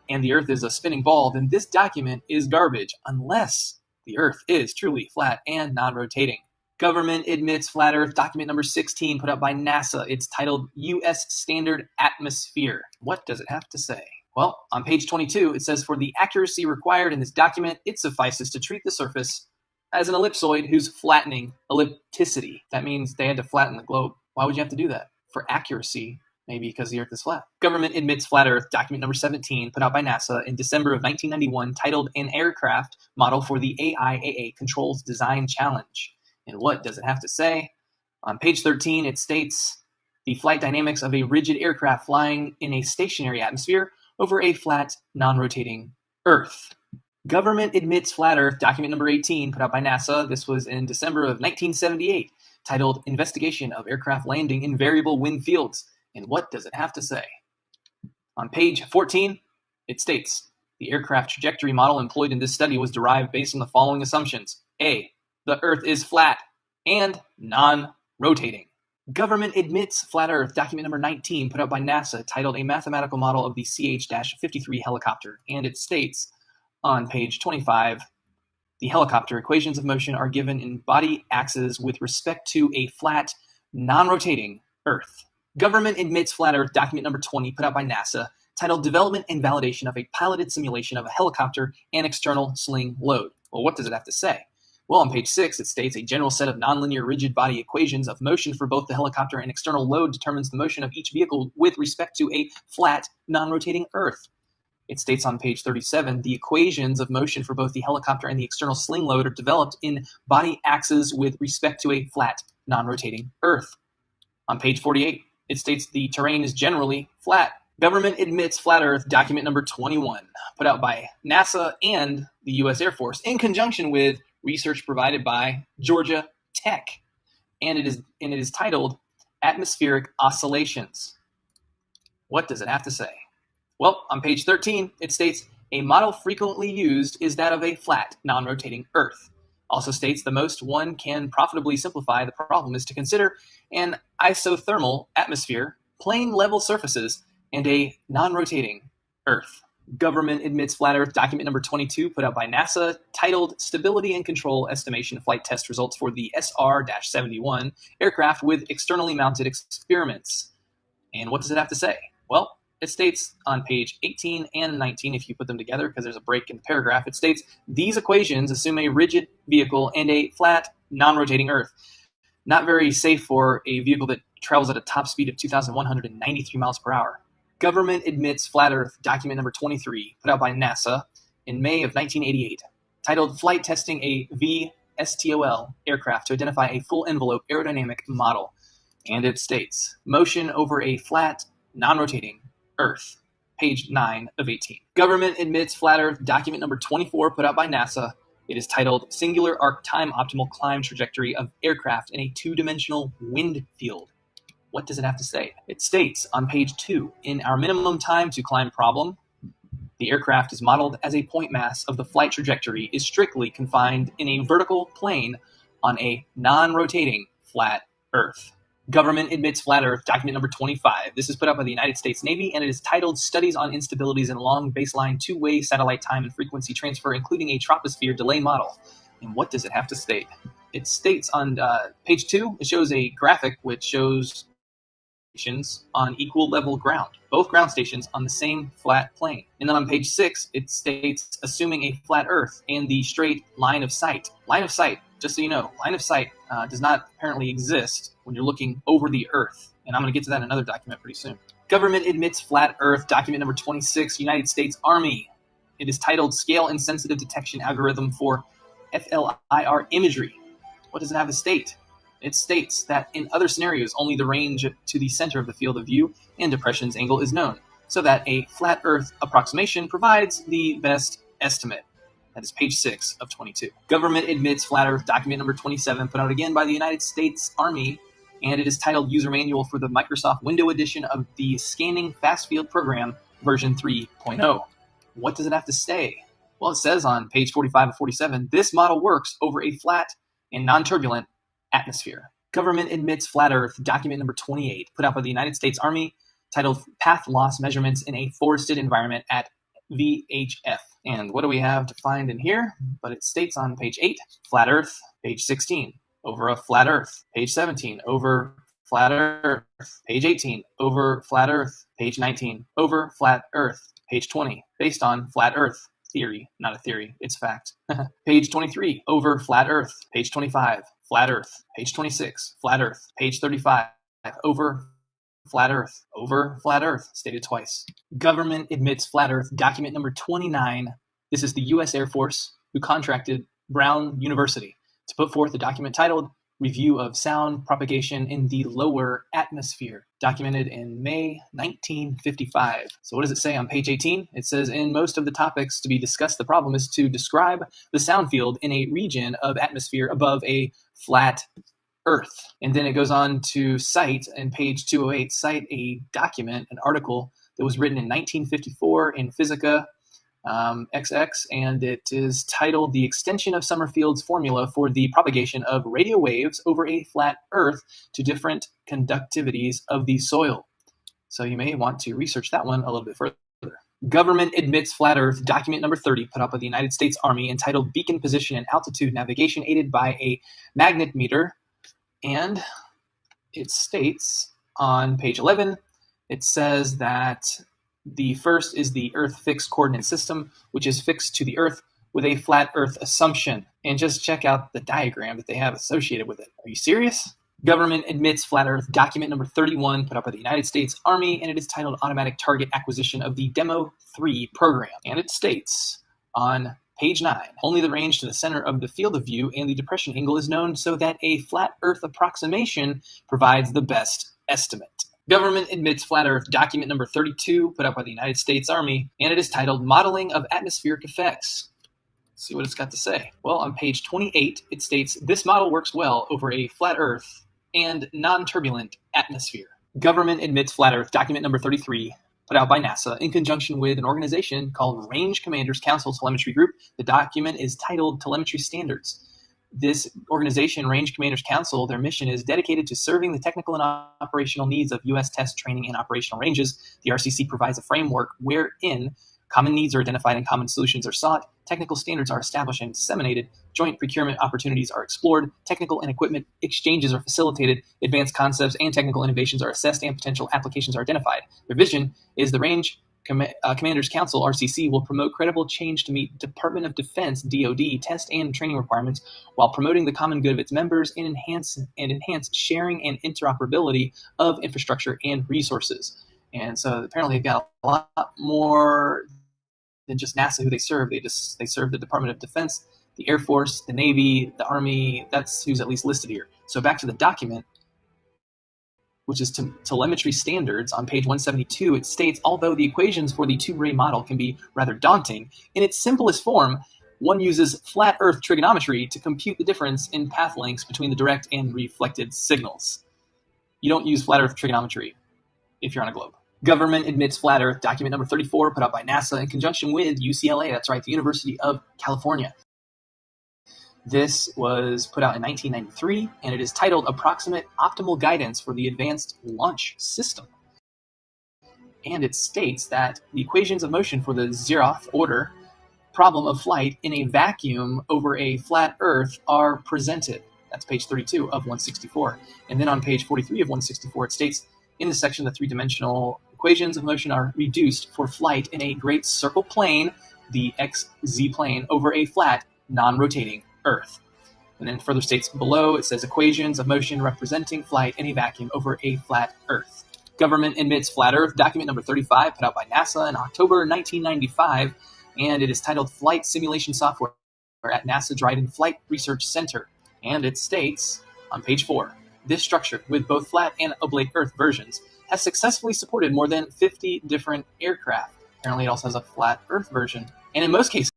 and the Earth is a spinning ball, then this document is garbage unless the Earth is truly flat and non-rotating. Government admits flat Earth, document number 16, put out by NASA. It's titled U.S. Standard Atmosphere. What does it have to say? Well, on page 22, it says for the accuracy required in this document, it suffices to treat the surface as an ellipsoid whose flattening ellipticity. That means they had to flatten the globe. Why would you have to do that? For accuracy, maybe because the Earth is flat. Government admits flat Earth, document number 17, put out by NASA in December of 1991, titled An Aircraft Model for the AIAA Controls Design Challenge. And what does it have to say? On page 13, it states the flight dynamics of a rigid aircraft flying in a stationary atmosphere over a flat, non-rotating Earth. Government admits flat Earth, document number 18, put out by NASA. This was in December of 1978, titled Investigation of Aircraft Landing in Variable Wind Fields. And what does it have to say? On page 14, it states the aircraft trajectory model employed in this study was derived based on the following assumptions. A, the Earth is flat and non-rotating. Government admits flat Earth, document number 19, put out by NASA, titled A Mathematical Model of the CH-53 Helicopter. And it states on page 25, the helicopter equations of motion are given in body axes with respect to a flat, non-rotating Earth. Government admits flat Earth, document number 20, put out by NASA, titled Development and Validation of a Piloted Simulation of a Helicopter and External Sling Load. Well, what does it have to say? Well, on page 6, it states a general set of nonlinear rigid body equations of motion for both the helicopter and external load determines the motion of each vehicle with respect to a flat, non-rotating Earth. It states on page 37, the equations of motion for both the helicopter and the external sling load are developed in body axes with respect to a flat, non-rotating Earth. On page 48, it states the terrain is generally flat. Government admits flat Earth, document number 21, put out by NASA and the U.S. Air Force in conjunction with research provided by Georgia Tech. And it is titled Atmospheric Oscillations. What does it have to say? Well, on page 13, it states a model frequently used is that of a flat, non-rotating Earth. Also states the most one can profitably simplify the problem is to consider an isothermal atmosphere, plane level surfaces, and a non-rotating Earth. Government admits flat Earth, document number 22, put out by NASA, titled Stability and Control Estimation Flight Test Results for the SR-71 aircraft with externally mounted experiments. And what does it have to say? Well, it states on page 18 and 19, if you put them together, because there's a break in the paragraph, it states, these equations assume a rigid vehicle and a flat, non-rotating Earth. Not very safe for a vehicle that travels at a top speed of 2,193 miles per hour. Government admits flat Earth, document number 23, put out by NASA in May of 1988, titled Flight Testing a VSTOL aircraft to identify a full envelope aerodynamic model. And it states, motion over a flat, non-rotating Earth, page 9 of 18. Government admits flat Earth, document number 24, put out by NASA. It is titled Singular Arc Time Optimal Climb Trajectory of Aircraft in a Two-Dimensional Wind Field. What does it have to say? It states on page 2, in our minimum time to climb problem, the aircraft is modeled as a point mass of the flight trajectory is strictly confined in a vertical plane on a non-rotating flat Earth. Government admits flat Earth, document number 25. This is put out by the United States Navy, and it is titled Studies on Instabilities in Long Baseline Two-Way Satellite Time and Frequency Transfer, including a Troposphere Delay Model. And what does it have to state? It states on page 2, it shows a graphic which shows stations on equal level ground, both ground stations on the same flat plane. And then on page 6, it states assuming a flat Earth and the straight line of sight. Line of sight, just so you know, line of sight does not apparently exist when you're looking over the Earth. And I'm going to get to that in another document pretty soon. Government admits flat Earth, document number 26, United States Army. It is titled Scale Insensitive Detection Algorithm for FLIR Imagery. What does it have to state? It states that in other scenarios, only the range to the center of the field of view and depression's angle is known, so that a flat Earth approximation provides the best estimate. That is page 6 of 22. Government admits flat Earth, document number 27, put out again by the United States Army, and it is titled User Manual for the Microsoft Windows edition of the Scanning Fast Field Program version 3.0. What does it have to say? Well, it says on page 45 of 47, this model works over a flat and non-turbulent atmosphere. Government admits flat Earth, document number 28, put out by the United States Army, titled Path Loss Measurements in a Forested Environment at VHF. And what do we have to find in here? But it states on page 8, flat Earth, page 16, over a flat Earth, page 17, over flat Earth, page 18, over flat Earth, page 19, over flat Earth, page 20, based on flat Earth theory, not a theory, it's fact. Page 23, over flat Earth, page 25, flat Earth, page 26, flat Earth, page 35, over flat Earth, over flat Earth, stated twice. Government admits flat Earth, document number 29. This is the U.S. Air Force who contracted Brown University to put forth a document titled Review of Sound Propagation in the Lower Atmosphere, documented in May 1955. So what does it say on page 18? It says, in most of the topics to be discussed, the problem is to describe the sound field in a region of atmosphere above a flat Earth. And then it goes on to cite, in page 208, cite a document, an article that was written in 1954 in Physica XX, and it is titled The Extension of Summerfield's Formula for the Propagation of Radio Waves Over a Flat Earth to Different Conductivities of the Soil. So you may want to research that one a little bit further. Government admits flat Earth, document number 30, put out by the United States Army, entitled Beacon Position and Altitude Navigation Aided by a Magnetometer. And it states on page 11, it says that the first is the Earth fixed coordinate system, which is fixed to the Earth with a flat Earth assumption. And just check out the diagram that they have associated with it. Are you serious? Government admits flat Earth, document number 31, put out by the United States Army, and it is titled Automatic Target Acquisition of the Demo 3 Program. And it states on page 9, only the range to the center of the field of view and the depression angle is known, so that a flat Earth approximation provides the best estimate. Government admits flat Earth, document number 32, put out by the United States Army, and it is titled Modeling of Atmospheric Effects. Let's see what it's got to say. Well, on page 28, it states, this model works well over a flat Earth and non-turbulent atmosphere. Government admits flat Earth, document number 33, put out by NASA in conjunction with an organization called Range Commanders Council Telemetry Group. The document is titled Telemetry Standards. This organization, Range Commanders Council, their mission is dedicated to serving the technical and operational needs of U.S. test, training, and operational ranges. The RCC provides a framework wherein common needs are identified and common solutions are sought, technical standards are established and disseminated, joint procurement opportunities are explored, technical and equipment exchanges are facilitated, advanced concepts and technical innovations are assessed, and potential applications are identified. Their vision is the Range Commanders Council, RCC, will promote credible change to meet Department of Defense, DoD, test and training requirements while promoting the common good of its members and enhance sharing and interoperability of infrastructure and resources. And so apparently they've got a lot more than just NASA who they serve. They serve the Department of Defense, the Air Force, the Navy, the Army. That's who's at least listed here. So back to the document, which is telemetry standards, on page 172, it states, although the equations for the two-ray model can be rather daunting, in its simplest form, one uses flat Earth trigonometry to compute the difference in path lengths between the direct and reflected signals. You don't use flat Earth trigonometry if you're on a globe. Government admits flat Earth, document number 34, put out by NASA in conjunction with UCLA, that's right, the University of California. This was put out in 1993, and it is titled Approximate Optimal Guidance for the Advanced Launch System. And it states that the equations of motion for the zeroth order problem of flight in a vacuum over a flat Earth are presented. That's page 32 of 164. And then on page 43 of 164, it states, in this section, the three-dimensional equations of motion are reduced for flight in a great circle plane, the XZ plane, over a flat, non-rotating Earth. And then further states below, it says equations of motion representing flight in a vacuum over a flat Earth. Government admits flat Earth, document number 35, put out by NASA in October 1995, and it is titled Flight Simulation Software at NASA Dryden Flight Research Center. And it states on page 4, this structure, with both flat and oblate Earth versions, has successfully supported more than 50 different aircraft. Apparently it also has a flat Earth version. And in most cases,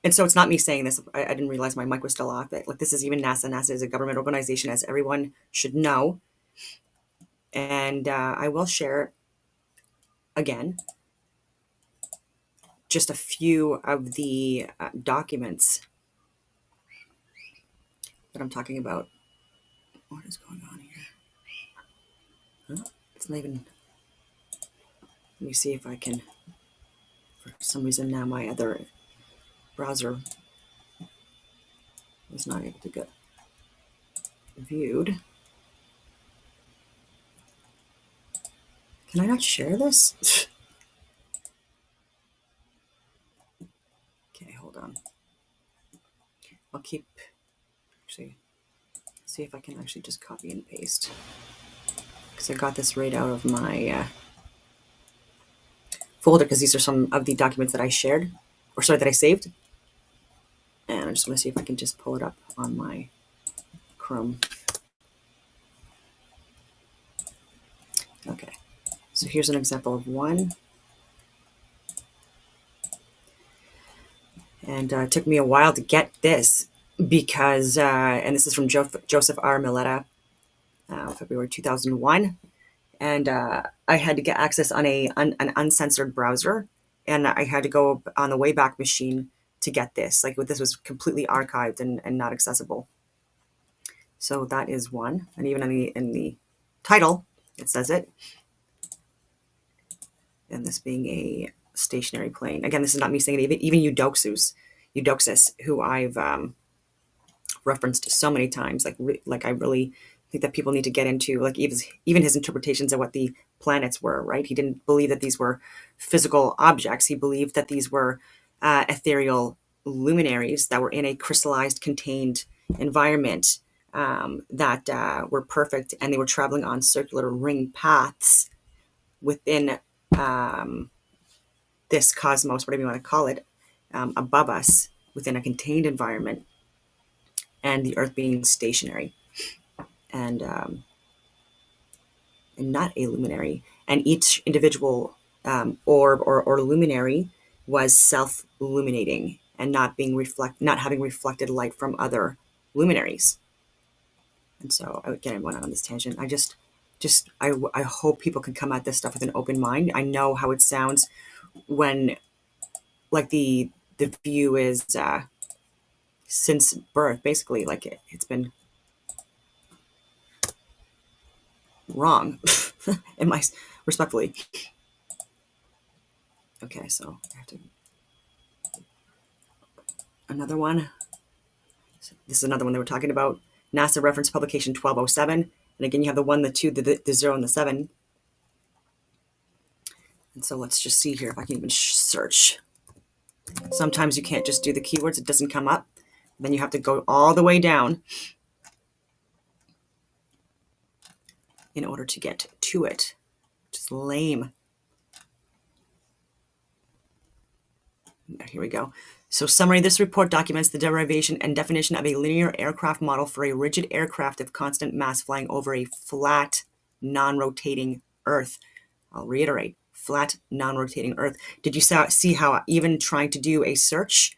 And so it's not me saying this. I didn't realize my mic was still off. But like, this is even NASA. NASA is a government organization, as everyone should know. And I will share again just a few of the documents that I'm talking about. What is going on here? Huh? It's not even. Let me see if I can. For some reason now my other browser is not able to get viewed. Can I not share this? Okay, hold on. I'll keep, actually, see if I can actually just copy and paste. Because I got this right out of my folder, because these are some of the documents that I shared, or sorry, that I saved. And I just want to see if I can just pull it up on my Chrome. Okay, so here's an example of one. And it took me a while to get this because, and this is from Joseph R. Milletta, February 2001. And I had to get access on an uncensored browser. And I had to go on the Wayback Machine to get this. Like, this was completely archived and not accessible. So that is one. And even in the title, it says it. And this being a stationary plane. Again, this is not me saying it. Even Eudoxus, who I've referenced so many times, like I really think that people need to get into, like, even his interpretations of what the planets were, right? He didn't believe that these were physical objects. He believed that these were ethereal luminaries that were in a crystallized, contained environment that were perfect, and they were traveling on circular ring paths within this cosmos, whatever you want to call it, above us within a contained environment, and the Earth being stationary and not a luminary. And each individual orb or luminary was self-illuminating and not having reflected light from other luminaries. And so, again, I went on this tangent. I hope people can come at this stuff with an open mind. I know how it sounds when, like, the view is since birth, basically, like, it's been wrong, in my respectfully. Okay, so I have to another one. This is another one they were talking about. NASA reference publication 1207. And again, you have the 1, the 2, the 0, and the 7. And so let's just see here if I can even search. Sometimes you can't just do the keywords. It doesn't come up. Then you have to go all the way down in order to get to it, which is lame. Here we go. So, summary: this report documents the derivation and definition of a linear aircraft model for a rigid aircraft of constant mass flying over a flat, non-rotating Earth. I'll reiterate, flat, non-rotating Earth. Did you see how even trying to do a search,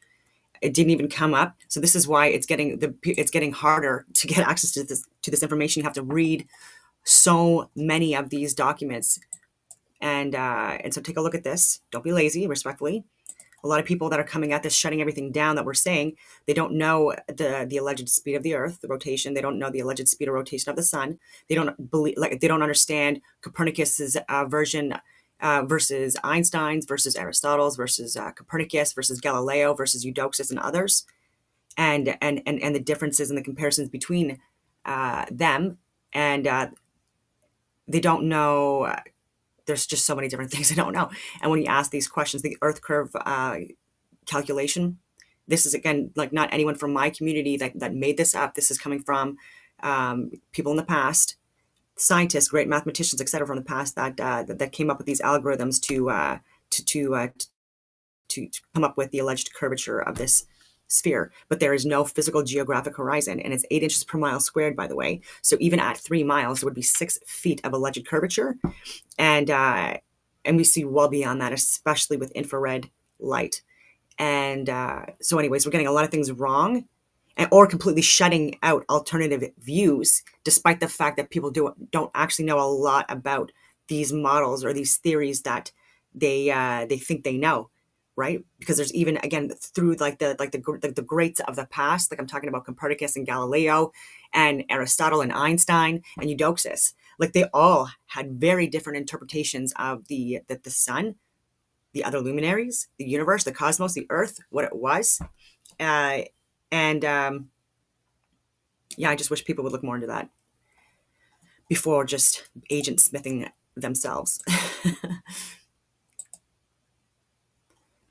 it didn't even come up? So this is why it's getting harder to get access to this information. You have to read so many of these documents, and so take a look at this. Don't be lazy, respectfully. A lot of people that are coming at this, shutting everything down that we're saying, they don't know the alleged speed of the Earth, the rotation. They don't know the alleged speed of rotation of the sun. They don't believe, like, they don't understand Copernicus's version versus Einstein's versus Aristotle's versus Copernicus versus Galileo versus Eudoxus and others, and the differences and the comparisons between them, and they don't know. There's just so many different things I don't know. And when you ask these questions, the Earth curve calculation, this is, again, like, not anyone from my community that made this up. This is coming from people in the past, scientists, great mathematicians, etc., from the past that came up with these algorithms to come up with the alleged curvature of this sphere. But there is no physical geographic horizon, and it's 8 inches per mile squared, by the way. So even at 3 miles, there would be 6 feet of alleged curvature, and we see well beyond that, especially with infrared light. And so anyways, we're getting a lot of things wrong, or completely shutting out alternative views, despite the fact that people don't actually know a lot about these models or these theories that they think they know, right? Because there's even, again, through the greats of the past, like I'm talking about Copernicus and Galileo and Aristotle and Einstein and Eudoxus, like they all had very different interpretations of the sun, the other luminaries, the universe, the cosmos, the earth, what it was. And yeah, I just wish people would look more into that before just agent smithing themselves.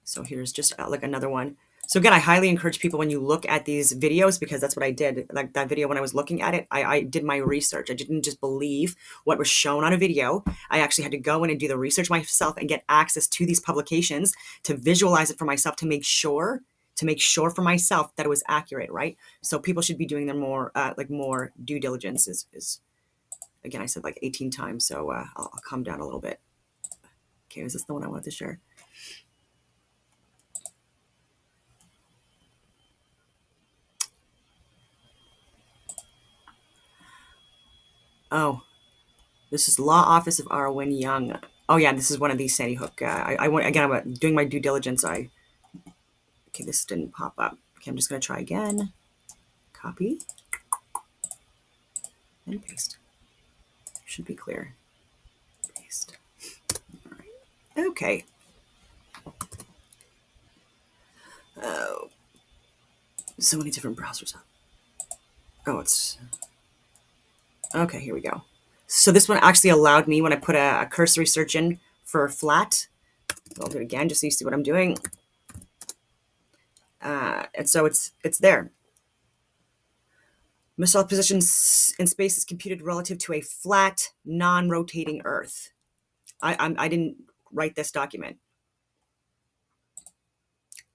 So here's just like another one. So again, I highly encourage people, when you look at these videos, because that's what I did, like that video, when I was looking at it, I did my research. I didn't just believe what was shown on a video. I actually had to go in and do the research myself and get access to these publications to visualize it for myself, to make sure for myself that it was accurate, right? So people should be doing their more due diligence is again, I said like 18 times, so I'll calm down a little bit. Okay, is this the one I wanted to share? Oh, this is Law Office of Arwen Young. Oh yeah, this is one of these Sandy Hook. I went again. I'm doing my due diligence. Okay, this didn't pop up. Okay, I'm just gonna try again. Copy and paste. Should be clear. Paste. All right. Okay. Oh, so many different browsers. Oh, it's okay. Here we go. So this one actually allowed me, when I put a cursory search in for flat. I'll do it again just so you see what I'm doing. And so it's there. Missile position in space is computed relative to a flat, non-rotating Earth. I didn't write this document.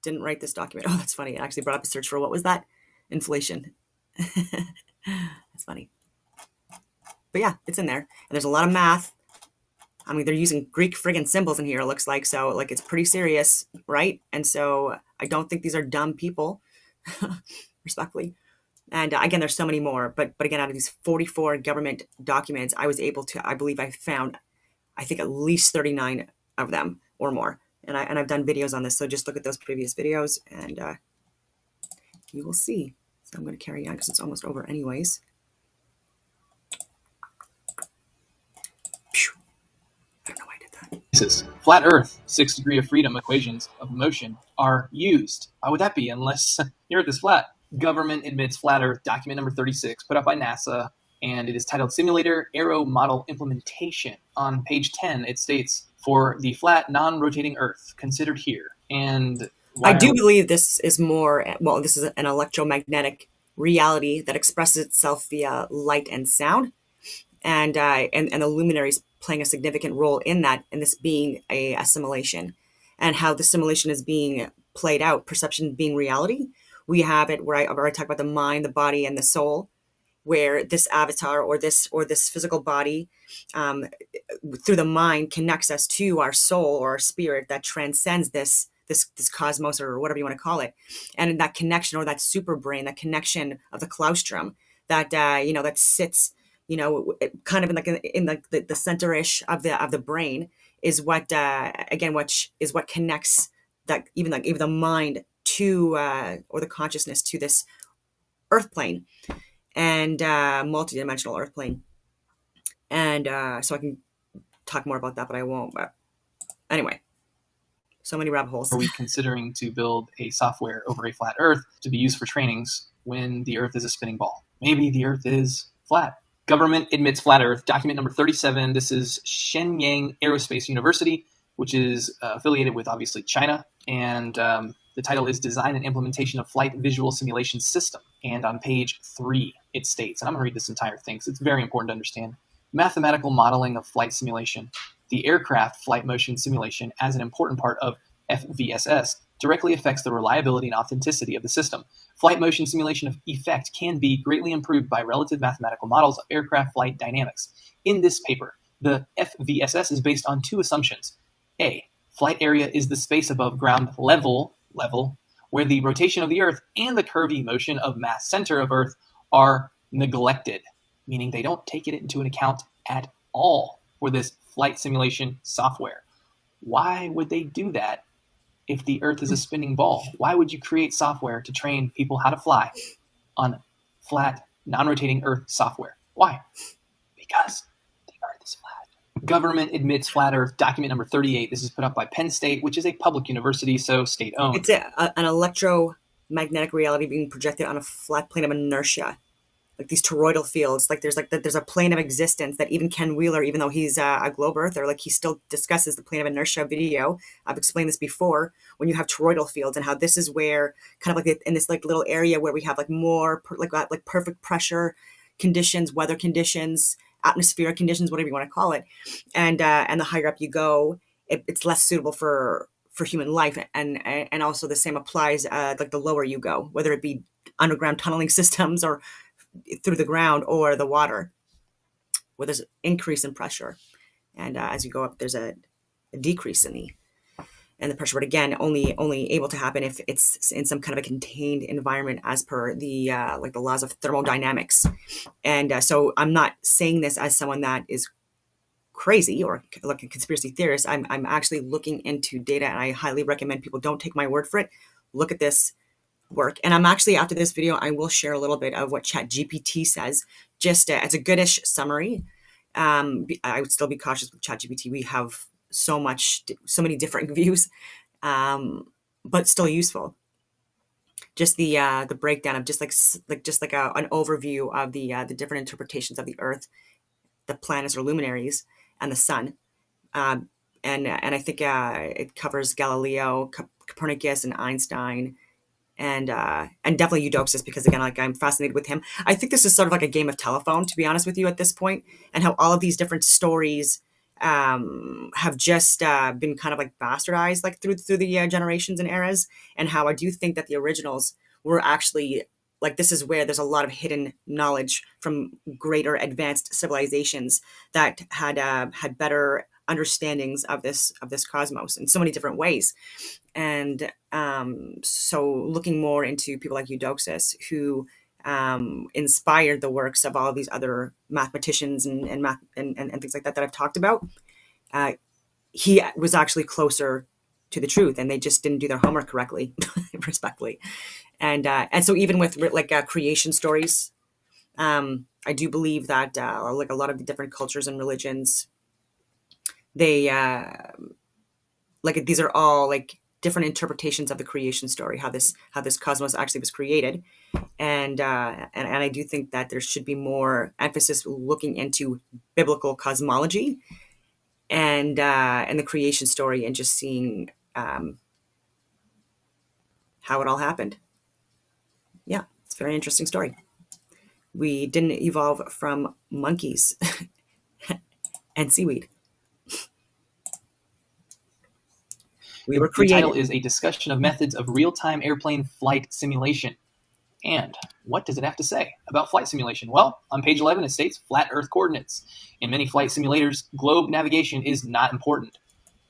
Didn't write this document. Oh, that's funny. It actually brought up a search for, what was that? Inflation. That's funny. But yeah, it's in there. And there's a lot of math. I mean, they're using Greek friggin' symbols in here, it looks like. So, like, it's pretty serious, right? And so I don't think these are dumb people, respectfully. And again, there's so many more. But again, out of these 44 government documents, I was able to, I believe I found, I think, at least 39 of them or more. And I've done videos on this. So just look at those previous videos and you will see. So I'm going to carry on because it's almost over anyways. I don't know why I did that. Flat Earth, 6 degree of freedom equations of motion are used. How would that be unless the Earth is flat? Government admits flat Earth, document number 36, put out by NASA, and it is titled Simulator Aero Model Implementation. On page 10, it states, for the flat, non-rotating Earth, considered here. And I do believe this is more, well, this is an electromagnetic reality that expresses itself via light and sound. And the luminaries playing a significant role in that, and this being a simulation, and how the simulation is being played out, perception being reality. We have it where I already talked about the mind, the body, and the soul, where this avatar or this physical body through the mind connects us to our soul or our spirit that transcends this cosmos, or whatever you want to call it. And that connection, or that super brain, that connection of the claustrum that that sits kind of in the center-ish of the brain, is what again, which is what connects that even the mind to or the consciousness to this earth plane, and multi-dimensional earth plane. And so I can talk more about that, but I won't. But anyway, so many rabbit holes. Are we considering to build a software over a flat Earth to be used for trainings when the Earth is a spinning ball? Maybe the Earth is flat. Government admits flat Earth, document number 37. This is Shenyang Aerospace University, which is affiliated with, obviously, China. And the title is Design and Implementation of Flight Visual Simulation System. And on page 3, it states, and I'm going to read this entire thing because it's very important to understand, mathematical modeling of flight simulation. The aircraft flight motion simulation, as an important part of FVSS, directly affects the reliability and authenticity of the system. Flight motion simulation of effect can be greatly improved by relative mathematical models of aircraft flight dynamics. In this paper, the FVSS is based on 2 assumptions. A, flight area is the space above ground level level, where the rotation of the Earth and the curvy motion of mass center of Earth are neglected, meaning they don't take it into account at all for this flight simulation software. Why would they do that if the Earth is a spinning ball? Why would you create software to train people how to fly on flat, non-rotating Earth software? Why? Because the Earth is flat. Government admits flat Earth, document number 38. This is put up by Penn State, which is a public university, so state-owned. It's an electromagnetic reality being projected on a flat plane of inertia, like these toroidal fields. Like there's a plane of existence that even Ken Wheeler, even though he's a globe earther, like he still discusses the plane of inertia video. I've explained this before, when you have toroidal fields and how this is where kind of like in this like little area where we have like more like perfect pressure conditions, weather conditions, atmospheric conditions, whatever you want to call it, and the higher up you go, it's less suitable for human life, and also the same applies like the lower you go, whether it be underground tunneling systems or through the ground or the water, where there's an increase in pressure, and as you go up, there's a decrease in the pressure. But again, only able to happen if it's in some kind of a contained environment, as per the like the laws of thermodynamics. And so I'm not saying this as someone that is crazy or like a conspiracy theorist. I'm actually looking into data, and I highly recommend people don't take my word for it. Look at this work. And I'm actually, after this video, I will share a little bit of what ChatGPT says, just as a goodish summary. I would still be cautious with ChatGPT. We have so many different views, but still useful. Just the breakdown of just like an overview of the different interpretations of the Earth, the planets or luminaries, and the sun. And I think it covers Galileo, Copernicus, and Einstein, and definitely Eudoxus, because again, like, I'm fascinated with him. I think this is sort of like a game of telephone, to be honest with you, at this point, and how all of these different stories have just been kind of like bastardized, like through the generations and eras, and how I do think that the originals were actually like, this is where there's a lot of hidden knowledge from greater advanced civilizations that had better understandings of this cosmos in so many different ways. And so looking more into people like Eudoxus, who inspired the works of all of these other mathematicians and math and things like that I've talked about, he was actually closer to the truth, and they just didn't do their homework correctly, respectfully. And so even with like creation stories, I do believe that like a lot of the different cultures and religions, they like, these are all like different interpretations of the creation story, how this cosmos actually was created. And I do think that there should be more emphasis looking into biblical cosmology and the creation story, and just seeing how it all happened. Yeah, it's a very interesting story. We didn't evolve from monkeys and seaweed. We were The created. title is a discussion of methods of real-time airplane flight simulation. And what does it have to say about flight simulation? Well, on page 11, it states flat Earth coordinates. In many flight simulators, globe navigation is not important.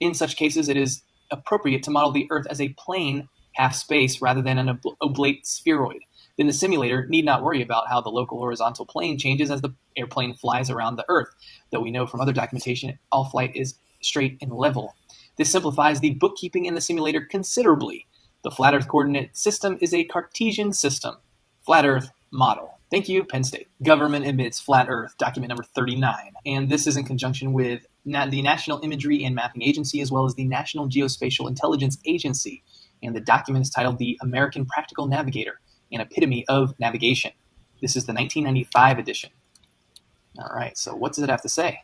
In such cases, it is appropriate to model the Earth as a plane, half space, rather than an oblate spheroid. Then the simulator need not worry about how the local horizontal plane changes as the airplane flies around the Earth, though we know from other documentation all flight is straight and level. This simplifies the bookkeeping in the simulator considerably. The flat Earth coordinate system is a Cartesian system. Flat Earth model. Thank you, Penn State. Government admits flat Earth, document number 39. And this is in conjunction with the National Imagery and Mapping Agency, as well as the National Geospatial Intelligence Agency. And the document is titled The American Practical Navigator, an Epitome of Navigation. This is the 1995 edition. All right, so what does it have to say?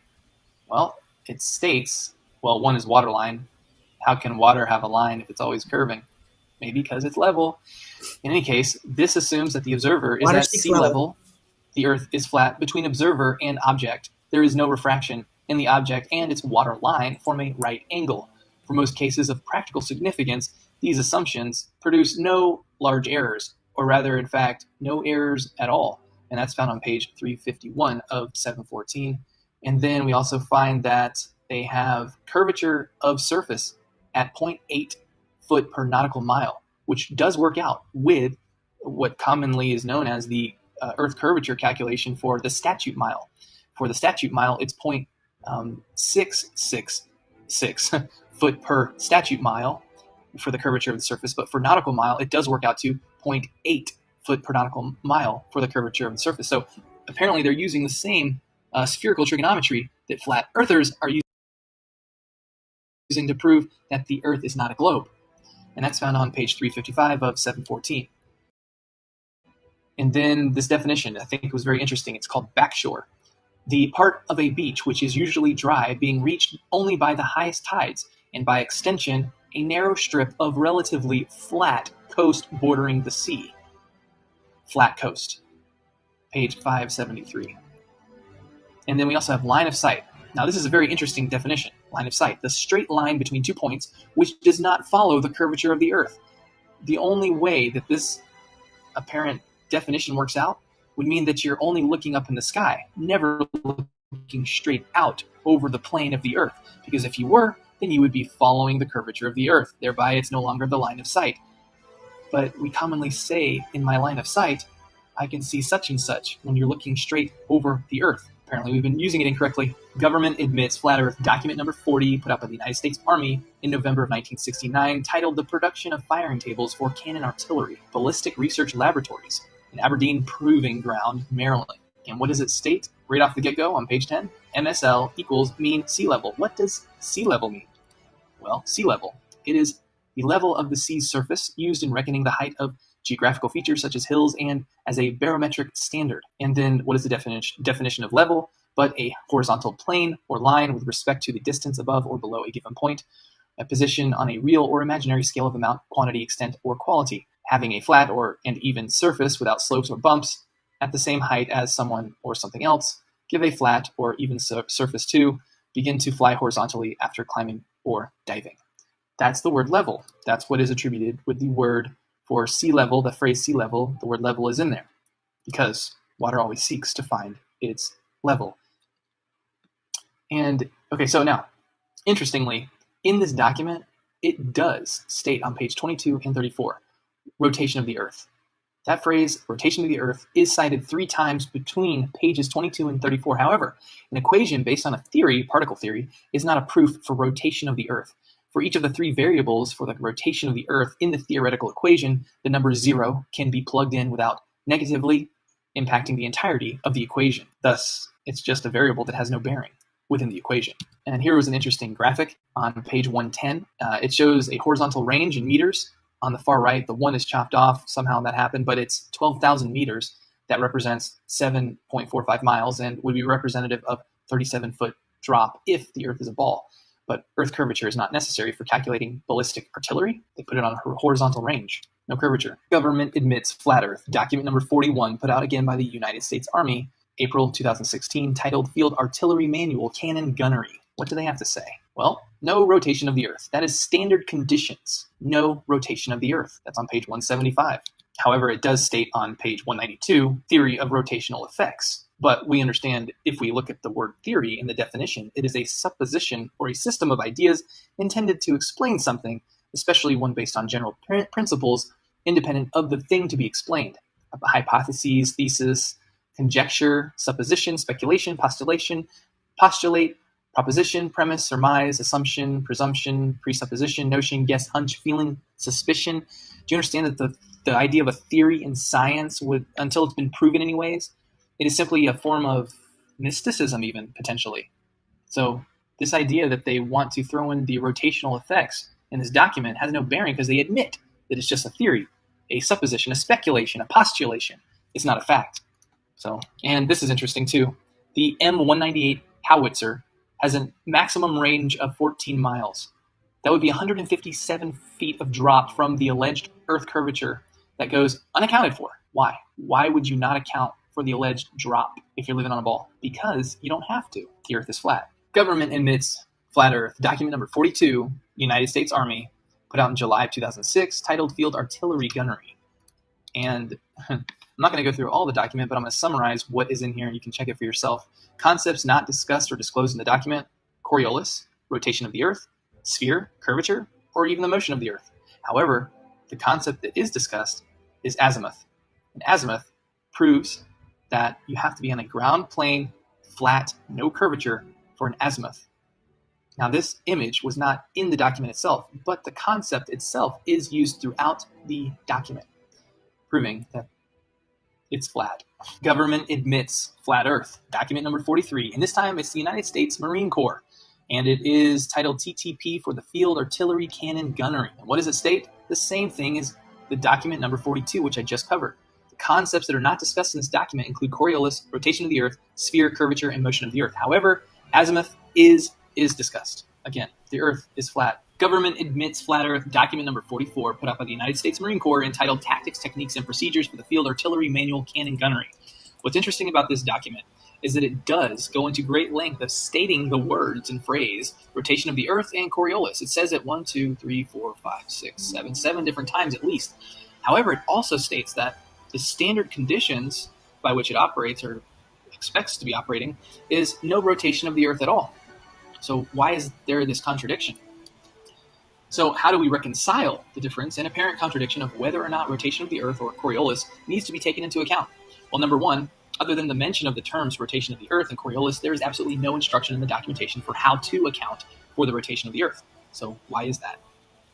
Well, it states, well, one is waterline. How can water have a line if it's always curving? Maybe because it's level. In any case, this assumes that the observer is at sea level. The Earth is flat. Between observer and object, there is no refraction, and the object and its water line form a right angle. For most cases of practical significance, these assumptions produce no large errors, or rather, in fact, no errors at all. And that's found on page 351 of 714. And then we also find that they have curvature of surface at 0.8 foot per nautical mile. which does work out with what commonly is known as the Earth curvature calculation for the statute mile. For the statute mile, it's 0.666 foot per statute mile for the curvature of the surface, but for nautical mile, it does work out to 0.8 foot per nautical mile for the curvature of the surface. So apparently they're using the same spherical trigonometry that flat earthers are using to prove that the Earth is not a globe. And that's found on page 355 of 714. And then this definition, I think it was very interesting. It's called backshore. The part of a beach which is usually dry, being reached only by the highest tides, and by extension, a narrow strip of relatively flat coast bordering the sea. Flat coast. Page 573. And then we also have line of sight. Now this is a very interesting definition. Line of sight, the straight line between 2 points which does not follow the curvature of the Earth. The only way that this apparent definition works out would mean that you're only looking up in the sky, never looking straight out over the plane of the Earth. Because if you were, then you would be following the curvature of the Earth. Thereby, it's no longer the line of sight. But we commonly say, in my line of sight, I can see such and such when you're looking straight over the Earth. Apparently, we've been using it incorrectly. Government admits flat Earth document number 40, put out by the United States Army in November of 1969, titled The Production of Firing Tables for Cannon Artillery, Ballistic Research Laboratories, in Aberdeen Proving Ground, Maryland. And what does it state right off the get-go on page 10? MSL equals mean sea level. What does sea level mean? Well, sea level. It is the level of the sea's surface used in reckoning the height of geographical features such as hills and as a barometric standard. And then what is the definition of level? But a horizontal plane or line with respect to the distance above or below a given point, a position on a real or imaginary scale of amount, quantity, extent, or quality, having a flat or and even surface without slopes or bumps at the same height as someone or something else, give a flat or even surface to, begin to fly horizontally after climbing or diving. That's the word level. That's what is attributed with the word for sea level, the phrase sea level. The word level is in there because water always seeks to find its level. And okay, so now, interestingly, in this document, it does state on page 22 and 34, rotation of the Earth. That phrase, rotation of the Earth, is cited 3 times between pages 22 and 34. However, an equation based on a theory, particle theory, is not a proof for rotation of the Earth. For each of the 3 variables for the rotation of the Earth in the theoretical equation, the number 0 can be plugged in without negatively impacting the entirety of the equation. Thus, it's just a variable that has no bearing within the equation. And here was an interesting graphic on page 110. It shows a horizontal range in meters. On the far right, the 1 is chopped off. Somehow that happened, but it's 12,000 meters. That represents 7.45 miles and would be representative of 37-foot drop if the Earth is a ball. But Earth curvature is not necessary for calculating ballistic artillery. They put it on a horizontal range, no curvature. Government admits flat Earth. Document number 41, put out again by the United States Army, April 2016, titled Field Artillery Manual Cannon Gunnery. What do they have to say? Well, no rotation of the Earth. That is standard conditions. No rotation of the Earth. That's on page 175. However, it does state on page 192, theory of rotational effects. But we understand if we look at the word theory in the definition, it is a supposition or a system of ideas intended to explain something, especially one based on general principles independent of the thing to be explained. Hypotheses, thesis, conjecture, supposition, speculation, postulation, postulate, proposition, premise, surmise, assumption, presumption, presupposition, notion, guess, hunch, feeling, suspicion. Do you understand that the idea of a theory in science would, until it's been proven anyways, it is simply a form of mysticism even, potentially. So this idea that they want to throw in the rotational effects in this document has no bearing because they admit that it's just a theory, a supposition, a speculation, a postulation. It's not a fact. So, and this is interesting too. The M198 howitzer has a maximum range of 14 miles. That would be 157 feet of drop from the alleged Earth curvature that goes unaccounted for. Why? Why would you not account for the alleged drop if you're living on a ball? Because you don't have to. The Earth is flat. Government admits flat Earth. Document number 42, United States Army, put out in July of 2006, titled Field Artillery Gunnery. And I'm not going to go through all the document, but I'm going to summarize what is in here. You can check it for yourself. Concepts not discussed or disclosed in the document: Coriolis, rotation of the Earth, sphere, curvature, or even the motion of the Earth. However, the concept that is discussed is azimuth. And azimuth proves that you have to be on a ground plane, flat, no curvature for an azimuth. Now, this image was not in the document itself, but the concept itself is used throughout the document, proving that it's flat. Government admits flat Earth. Document number 43. And this time it's the United States Marine Corps. And it is titled TTP for the Field Artillery Cannon Gunnery. And what does it state? The same thing as the document number 42, which I just covered. The concepts that are not discussed in this document include Coriolis, rotation of the Earth, sphere, curvature, and motion of the Earth. However, azimuth is discussed. Again, the Earth is flat. Government admits flat Earth. Document number 44, put out by the United States Marine Corps, entitled Tactics, Techniques, and Procedures for the Field Artillery Manual Cannon Gunnery. What's interesting about this document is that it does go into great length of stating the words and phrase rotation of the Earth and Coriolis. It says it 7 different times at least. However, it also states that the standard conditions by which it operates or expects to be operating is no rotation of the Earth at all. So why is there this contradiction? So how do we reconcile the difference and apparent contradiction of whether or not rotation of the Earth or Coriolis needs to be taken into account? Well, number one, other than the mention of the terms rotation of the Earth and Coriolis, there is absolutely no instruction in the documentation for how to account for the rotation of the Earth. So why is that?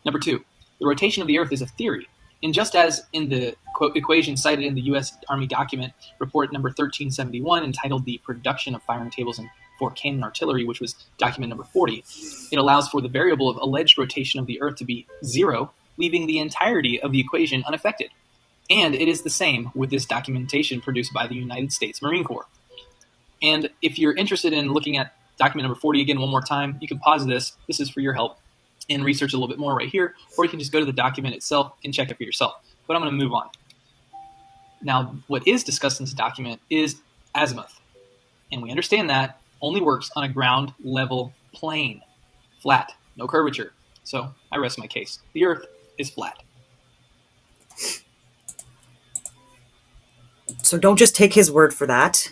Number two, the rotation of the Earth is a theory. And just as in the quote, equation cited in the U.S. Army document, report number 1371, entitled The Production of Firing Tables and for Cannon Artillery, which was document number 40, it allows for the variable of alleged rotation of the Earth to be 0, leaving the entirety of the equation unaffected. And it is the same with this documentation produced by the United States Marine Corps. And if you're interested in looking at document number 40 again one more time, you can pause this. This is for your help and research a little bit more right here, or you can just go to the document itself and check it for yourself. But I'm going to move on. Now, what is discussed in this document is azimuth. And we understand that only works on a ground level plane, flat, no curvature. So I rest my case. The Earth is flat. So don't just take his word for that.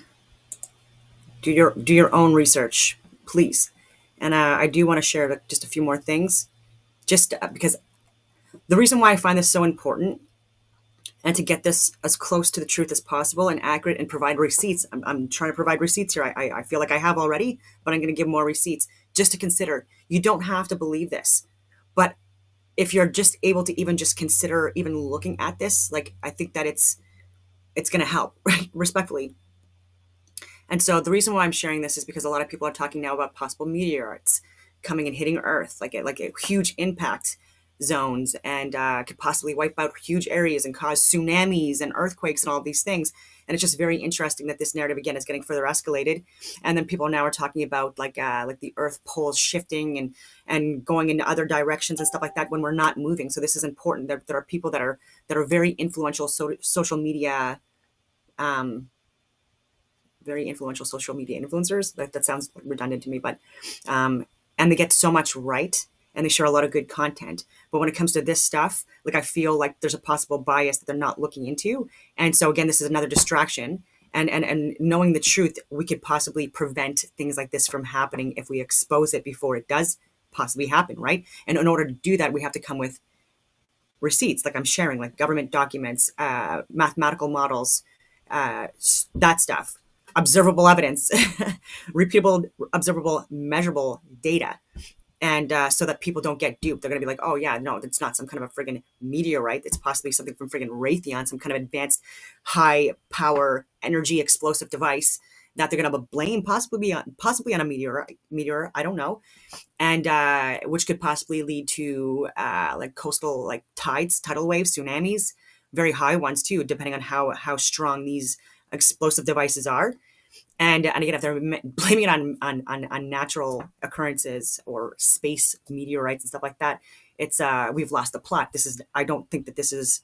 Do your own research, please. And I do want to share just a few more things, just because the reason why I find this so important and to get this as close to the truth as possible and accurate and provide receipts. I'm trying to provide receipts here. I feel like I have already, but I'm going to give more receipts just to consider. You don't have to believe this, but if you're just able to even just consider even looking at this, like I think that it's going to help, right? Respectfully. And so the reason why I'm sharing this is because a lot of people are talking now about possible meteorites coming and hitting Earth, like a huge impact zones, and could possibly wipe out huge areas and cause tsunamis and earthquakes and all these things. And it's just very interesting that this narrative again is getting further escalated. And then people now are talking about like the Earth poles shifting and going into other directions and stuff like that when we're not moving. So this is important. There are people that are very influential social media. Very influential social media influencers. That sounds redundant to me, but and they get so much right and they share a lot of good content. But when it comes to this stuff, like I feel like there's a possible bias that they're not looking into. And so again, this is another distraction. And knowing the truth, we could possibly prevent things like this from happening if we expose it before it does possibly happen, right? And in order to do that, we have to come with receipts, like I'm sharing, like government documents, mathematical models, that stuff. Observable evidence, repeatable, observable, measurable data. And so that people don't get duped. They're going to be like, oh, yeah, no, it's not some kind of a friggin' meteorite. It's possibly something from friggin' Raytheon, some kind of advanced high power energy explosive device that they're going to blame possibly on a meteor. I don't know. And which could possibly lead to like coastal, like tidal waves, tsunamis, very high ones too, depending on how strong these explosive devices are. And again, if they're blaming it on natural occurrences or space meteorites and stuff like that, it's we've lost the plot. I don't think that this is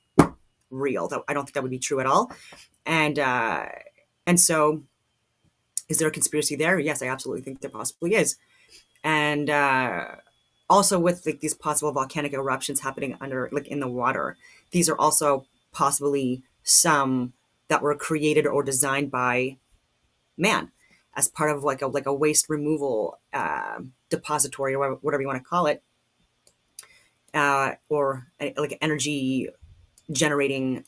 real. I don't think that would be true at all. And so, is there a conspiracy there? Yes, I absolutely think there possibly is. And also with like these possible volcanic eruptions happening under like in the water, these are also possibly some that were created or designed by man as part of like a waste removal depository or whatever you want to call it. or like energy generating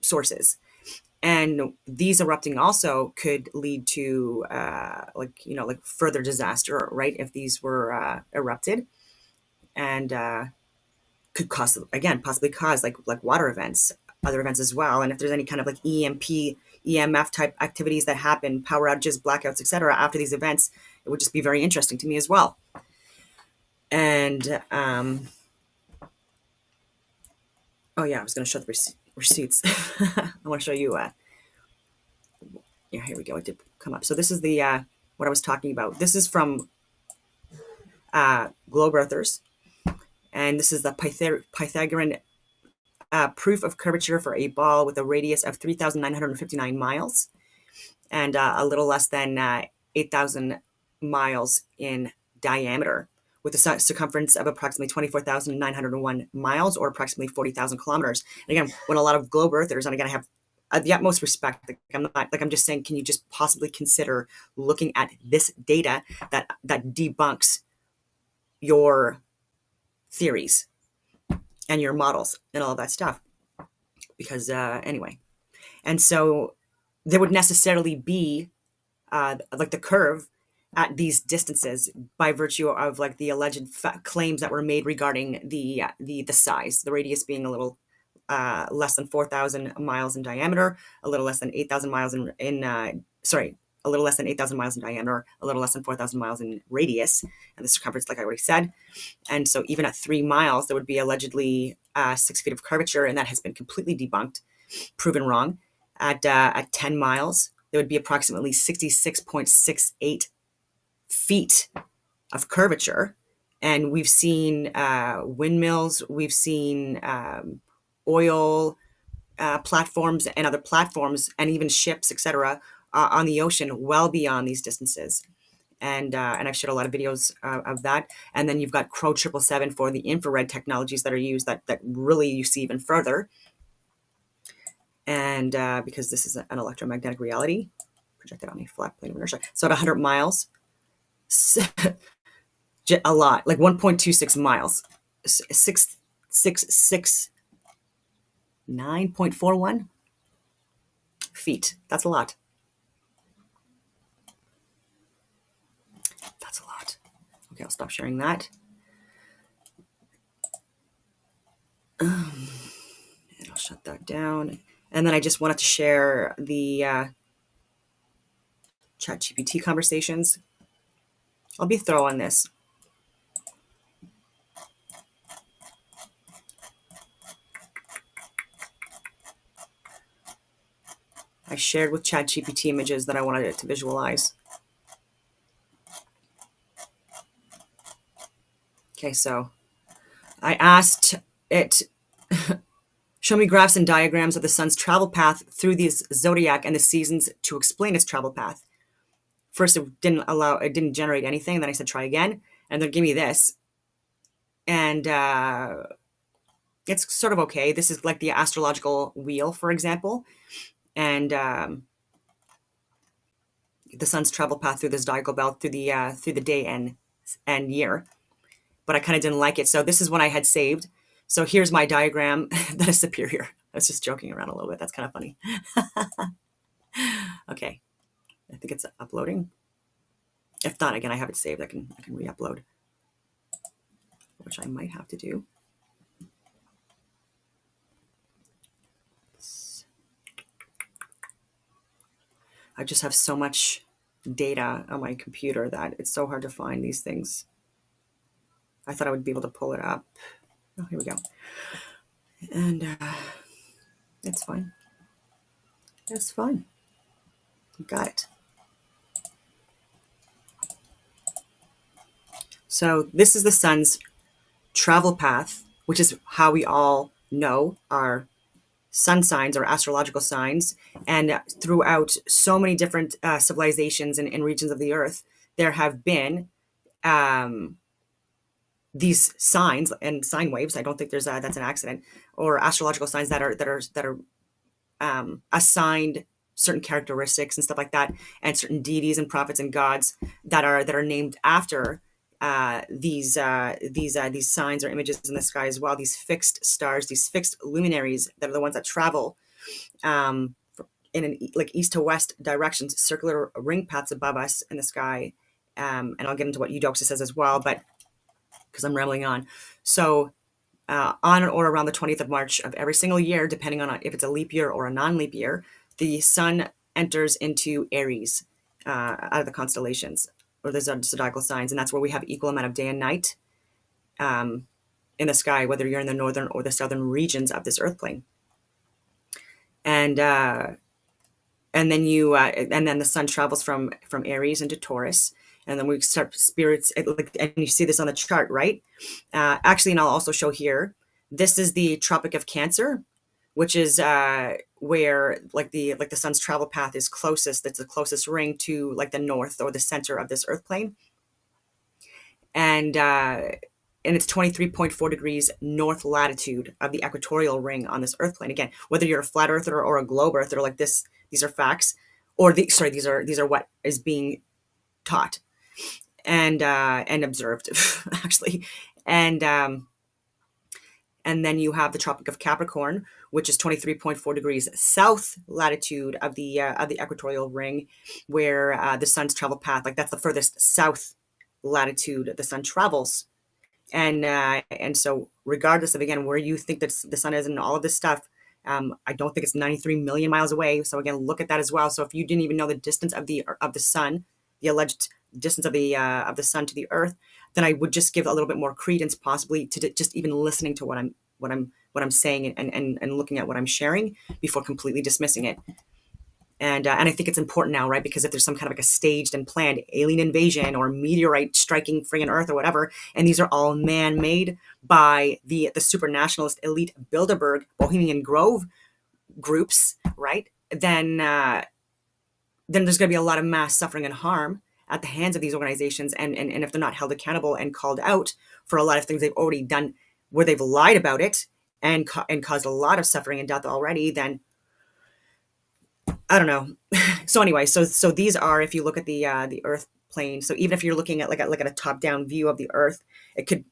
sources. And these erupting also could lead to like further disaster, right? If these were erupted, and could cause, again, possibly cause like water events, other events as well. And if there's any kind of like EMF type activities that happen, power outages, blackouts, etc., after these events, it would just be very interesting to me as well. And oh yeah, I was going to show the receipts. I want to show you. Yeah, here we go. It did come up. So this is the what I was talking about. This is from Globe Earthers, and this is the Pythagorean proof of curvature for a ball with a radius of 3,959 miles and a little less than 8,000 miles in diameter, with a circumference of approximately 24,901 miles, or approximately 40,000 kilometers. And again, when a lot of Globe Earthers, and again, I have the utmost respect, I'm just saying, can you just possibly consider looking at this data that debunks your theories and your models and all of that stuff? Because anyway, and so there would necessarily be like the curve at these distances by virtue of like the alleged claims that were made regarding the size, the radius being a little less than 4,000 miles in diameter, a little less than 8,000 miles a little less than 8,000 miles in diameter, a little less than 4,000 miles in radius, and the circumference, like I already said. And so even at 3 miles, there would be allegedly 6 feet of curvature, and that has been completely debunked, proven wrong. At 10 miles, there would be approximately 66.68 feet of curvature. And we've seen windmills, we've seen oil platforms and other platforms, and even ships, etc., on the ocean well beyond these distances. And I've shared a lot of videos of that. And then you've got Crow 777 for the infrared technologies that are used that really you see even further. And because this is an electromagnetic reality projected on a flat plane of inertia. So at 100 miles, a lot, like 1.26 miles, 9.41 feet. That's a lot. That's a lot. Okay, I'll stop sharing that. And I'll shut that down. And then I just wanted to share the ChatGPT conversations. I'll be thorough on this. I shared with ChatGPT images that I wanted it to visualize. Okay, so I asked it, show me graphs and diagrams of the sun's travel path through the zodiac and the seasons to explain its travel path. First, it didn't generate anything. Then I said, try again. And then give me this. And it's sort of okay. This is like the astrological wheel, for example. And the sun's travel path through the zodiacal belt through the day and year. But I kind of didn't like it. So this is what I had saved. So here's my diagram that is superior. I was just joking around a little bit. That's kind of funny. Okay. I think it's uploading. If not, again, I have it saved. I can re-upload, which I might have to do. I just have so much data on my computer that it's so hard to find these things. I thought I would be able to pull it up. Oh, here we go. And it's fine. It's fine. You got it. So this is the sun's travel path, which is how we all know our sun signs or astrological signs. And throughout so many different civilizations and regions of the earth, there have been these signs and sine waves. I don't think that's an accident, or astrological signs that are assigned certain characteristics and stuff like that, and certain deities and prophets and gods that are named after these signs or images in the sky as well. These fixed stars, these fixed luminaries that are the ones that travel in an like east to west directions, circular ring paths above us in the sky. And I'll get into what Eudoxus says as well, but because I'm rambling on. So on or around the 20th of March of every single year, depending on if it's a leap year or a non-leap year, the sun enters into Aries out of the constellations or the zodiacal signs, and that's where we have equal amount of day and night in the sky, whether you're in the northern or the southern regions of this earth plane. And then and then the sun travels from Aries into Taurus, and then we start spirits, and you see this on the chart, right? Actually, and I'll also show here, this is the Tropic of Cancer, which is where like the sun's travel path is closest. That's the closest ring to like the north or the center of this earth plane. And it's 23.4 degrees north latitude of the equatorial ring on this earth plane. Again, whether you're a flat earther or a globe earther, like this, these are facts, or these are what is being taught and observed actually. And then you have the Tropic of Capricorn, which is 23.4 degrees south latitude of the equatorial ring, where the sun's travel path, like that's the furthest south latitude the sun travels. And so regardless of, again, where you think that the sun is and all of this stuff, I don't think it's 93 million miles away. So again, look at that as well. So if you didn't even know the distance of the sun, the alleged distance of the sun to the earth, then I would just give a little bit more credence possibly to just even listening to what I'm saying and looking at what I'm sharing before completely dismissing it. And I think it's important now, right? Because if there's some kind of like a staged and planned alien invasion or meteorite striking friggin' Earth or whatever, and these are all man-made by the supranationalist elite Bilderberg, Bohemian Grove groups, right? Then there's going to be a lot of mass suffering and harm at the hands of these organizations. And if they're not held accountable and called out for a lot of things they've already done, where they've lied about it and caused a lot of suffering and death already, then I don't know. So anyway, so these are, if you look at the Earth plane, so even if you're looking at like a top-down view of the Earth, it could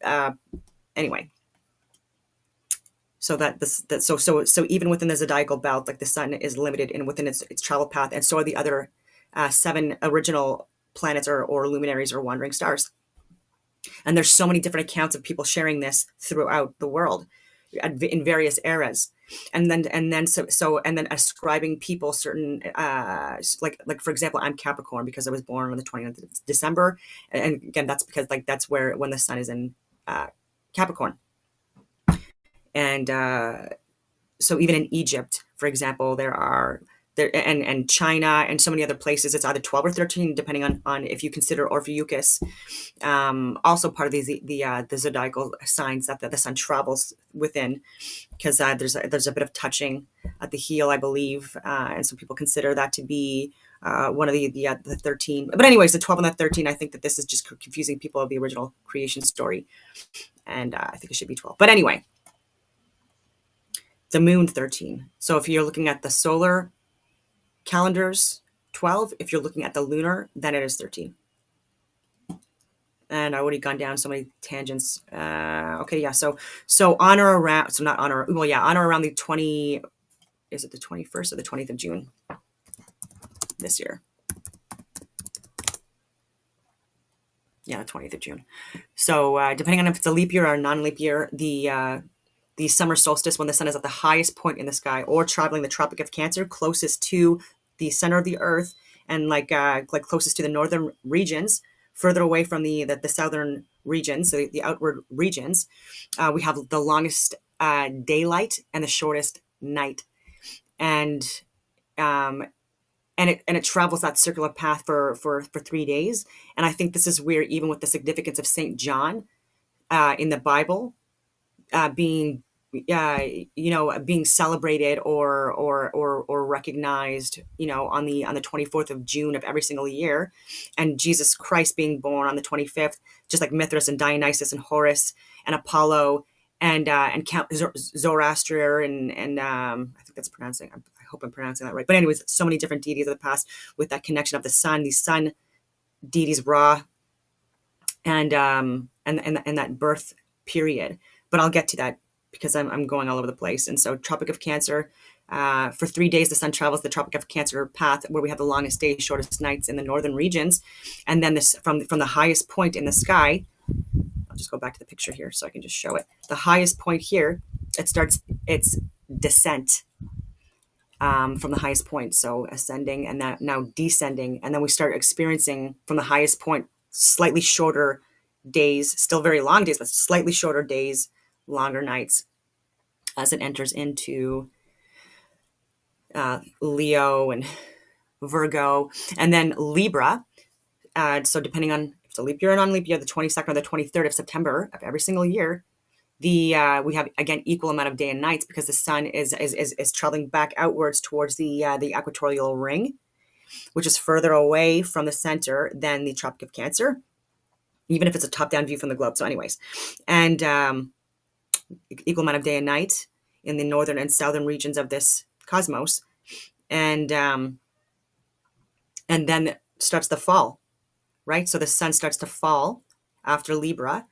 anyway. So so even within the zodiacal belt, like the sun is limited within its travel path, and so are the other 7 original planets or luminaries or wandering stars. And there's so many different accounts of people sharing this throughout the world in various eras. And then ascribing people certain like for example, I'm Capricorn because I was born on the 29th of December, and again that's because like that's when the sun is in Capricorn. And so even in Egypt, for example, and China and so many other places, it's either 12 or 13 depending on if you consider Ophiuchus also part of the zodiacal signs that the sun travels within, because there's a bit of touching at the heel, I believe, and some people consider that to be one of the 13. But anyways, the 12 and the 13, I think that this is just confusing people of the original creation story, and I think it should be 12. But anyway, the moon 13. So if you're looking at the solar calendars, 12. If you're looking at the lunar, then it is 13. And I already gone down so many tangents. Okay, yeah. So on or around, so not on or, well, yeah, on or around the 20, is it the 21st or the 20th of June this year? Yeah, the 20th of June. So depending on if it's a leap year or a non-leap year, the summer solstice, when the sun is at the highest point in the sky or traveling the Tropic of Cancer, closest to the center of the earth, and like closest to the northern regions, further away from the southern regions, so the outward regions, we have the longest daylight and the shortest night, and it travels that circular path for 3 days. And I think this is where, even with the significance of Saint John in the Bible being being celebrated or recognized, on the 24th of June of every single year, and Jesus Christ being born on the 25th, just like Mithras and Dionysus and Horus and Apollo and Count Zoroaster and I think that's pronouncing. I hope I'm pronouncing that right. But anyways, so many different deities of the past with that connection of the sun. These sun deities, Ra, and that birth period. But I'll get to that because I'm going all over the place. And so Tropic of Cancer, for 3 days, the sun travels the Tropic of Cancer path, where we have the longest days, shortest nights in the northern regions. And then this from the highest point in the sky, I'll just go back to the picture here so I can just show it. The highest point here, it starts its descent from the highest point. So ascending and that now descending. And then we start experiencing from the highest point slightly shorter days, still very long days, but slightly shorter days, longer nights as it enters into Leo and Virgo, and then Libra. So depending on if it's a leap year or non-leap year, the 22nd or the 23rd of September of every single year, we have again equal amount of day and nights because the sun is traveling back outwards towards the equatorial ring, which is further away from the center than the Tropic of Cancer, even if it's a top-down view from the globe. So anyways, and equal amount of day and night in the northern and southern regions of this cosmos, and then starts the fall, right? So the sun starts to fall after Libra,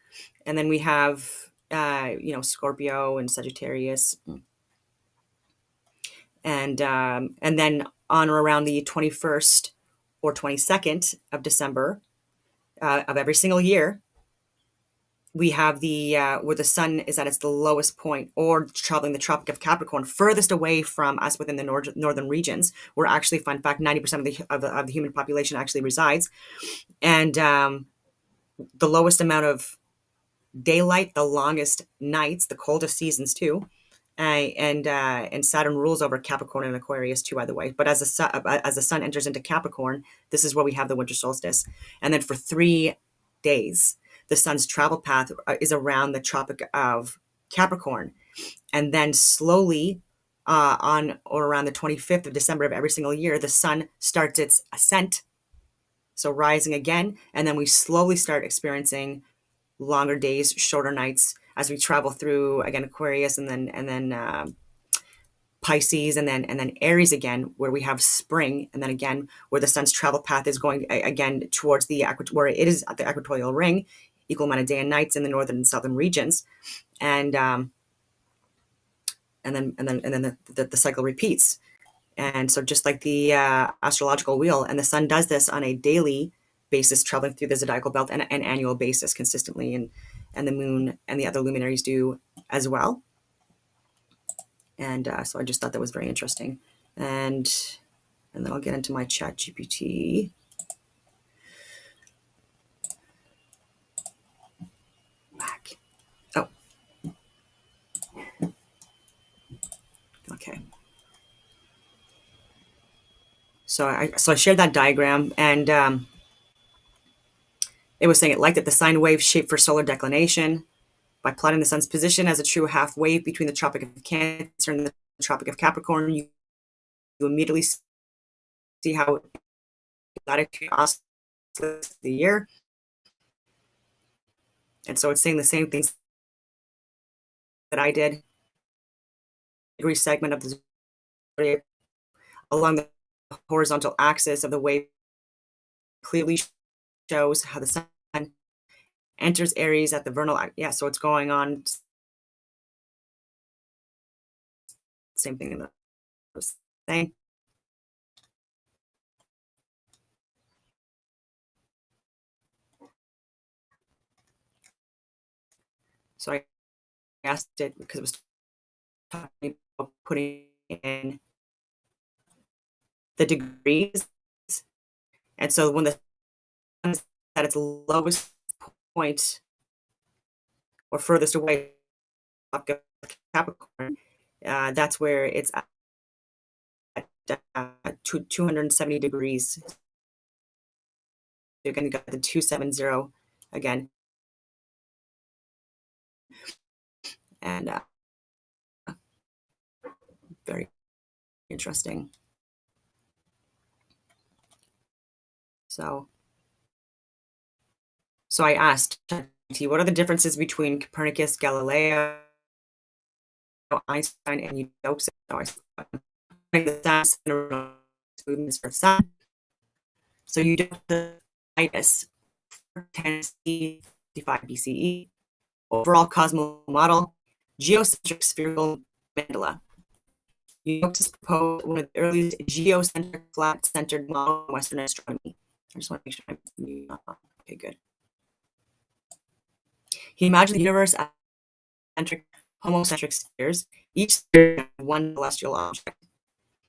and then we have Scorpio and Sagittarius, and then on or around the 21st or 22nd of December of every single year, we have the where the sun is at its lowest point, or traveling the Tropic of Capricorn, furthest away from us within the northern regions, where actually, fun fact, 90% of the human population actually resides, and the lowest amount of daylight, the longest nights, the coldest seasons too, and Saturn rules over Capricorn and Aquarius too, by the way. But as the sun enters into Capricorn, this is where we have the winter solstice, and then for 3 days, the sun's travel path is around the Tropic of Capricorn, and then slowly on or around the 25th of December of every single year, the sun starts its ascent, so rising again, and then we slowly start experiencing longer days, shorter nights as we travel through again Aquarius, and then Pisces, and then Aries again, where we have spring, and then again where the sun's travel path is going again towards where it is at the equatorial ring, equal amount of day and nights in the northern and southern regions, and then the cycle repeats. And so just like the astrological wheel, and the sun does this on a daily basis, traveling through the zodiacal belt, and an annual basis consistently, and the moon and the other luminaries do as well. And so I just thought that was very interesting. And then I'll get into my Chat GPT. Back. Oh. Okay. So I shared that diagram, and it was saying it liked that the sine wave shape for solar declination. By plotting the sun's position as a true half wave between the Tropic of Cancer and the Tropic of Capricorn, you immediately see how latitude oscillates the year. And so it's saying the same things that I did. Degree segment of the zodiac along the horizontal axis of the wave clearly shows how the sun enters Aries at the vernal. Yeah, so it's going on. Same thing in the thing. So I asked it because it was talking about putting in the degrees. And so when the sun is at its lowest point or furthest away of Capricorn, that's where it's at 270 degrees. You're going to get the 270 again. And very interesting. So I asked, what are the differences between Copernicus, Galileo, Einstein, and Eudoxus? So Eudoxus Tennessee, 55 BCE. Overall cosmos model, geocentric spherical mandala. Euclid proposed one of the earliest geocentric flat-centered models in Western astronomy. I just want to make sure okay, good. He imagined the universe as centric, homocentric spheres, each sphere one celestial object.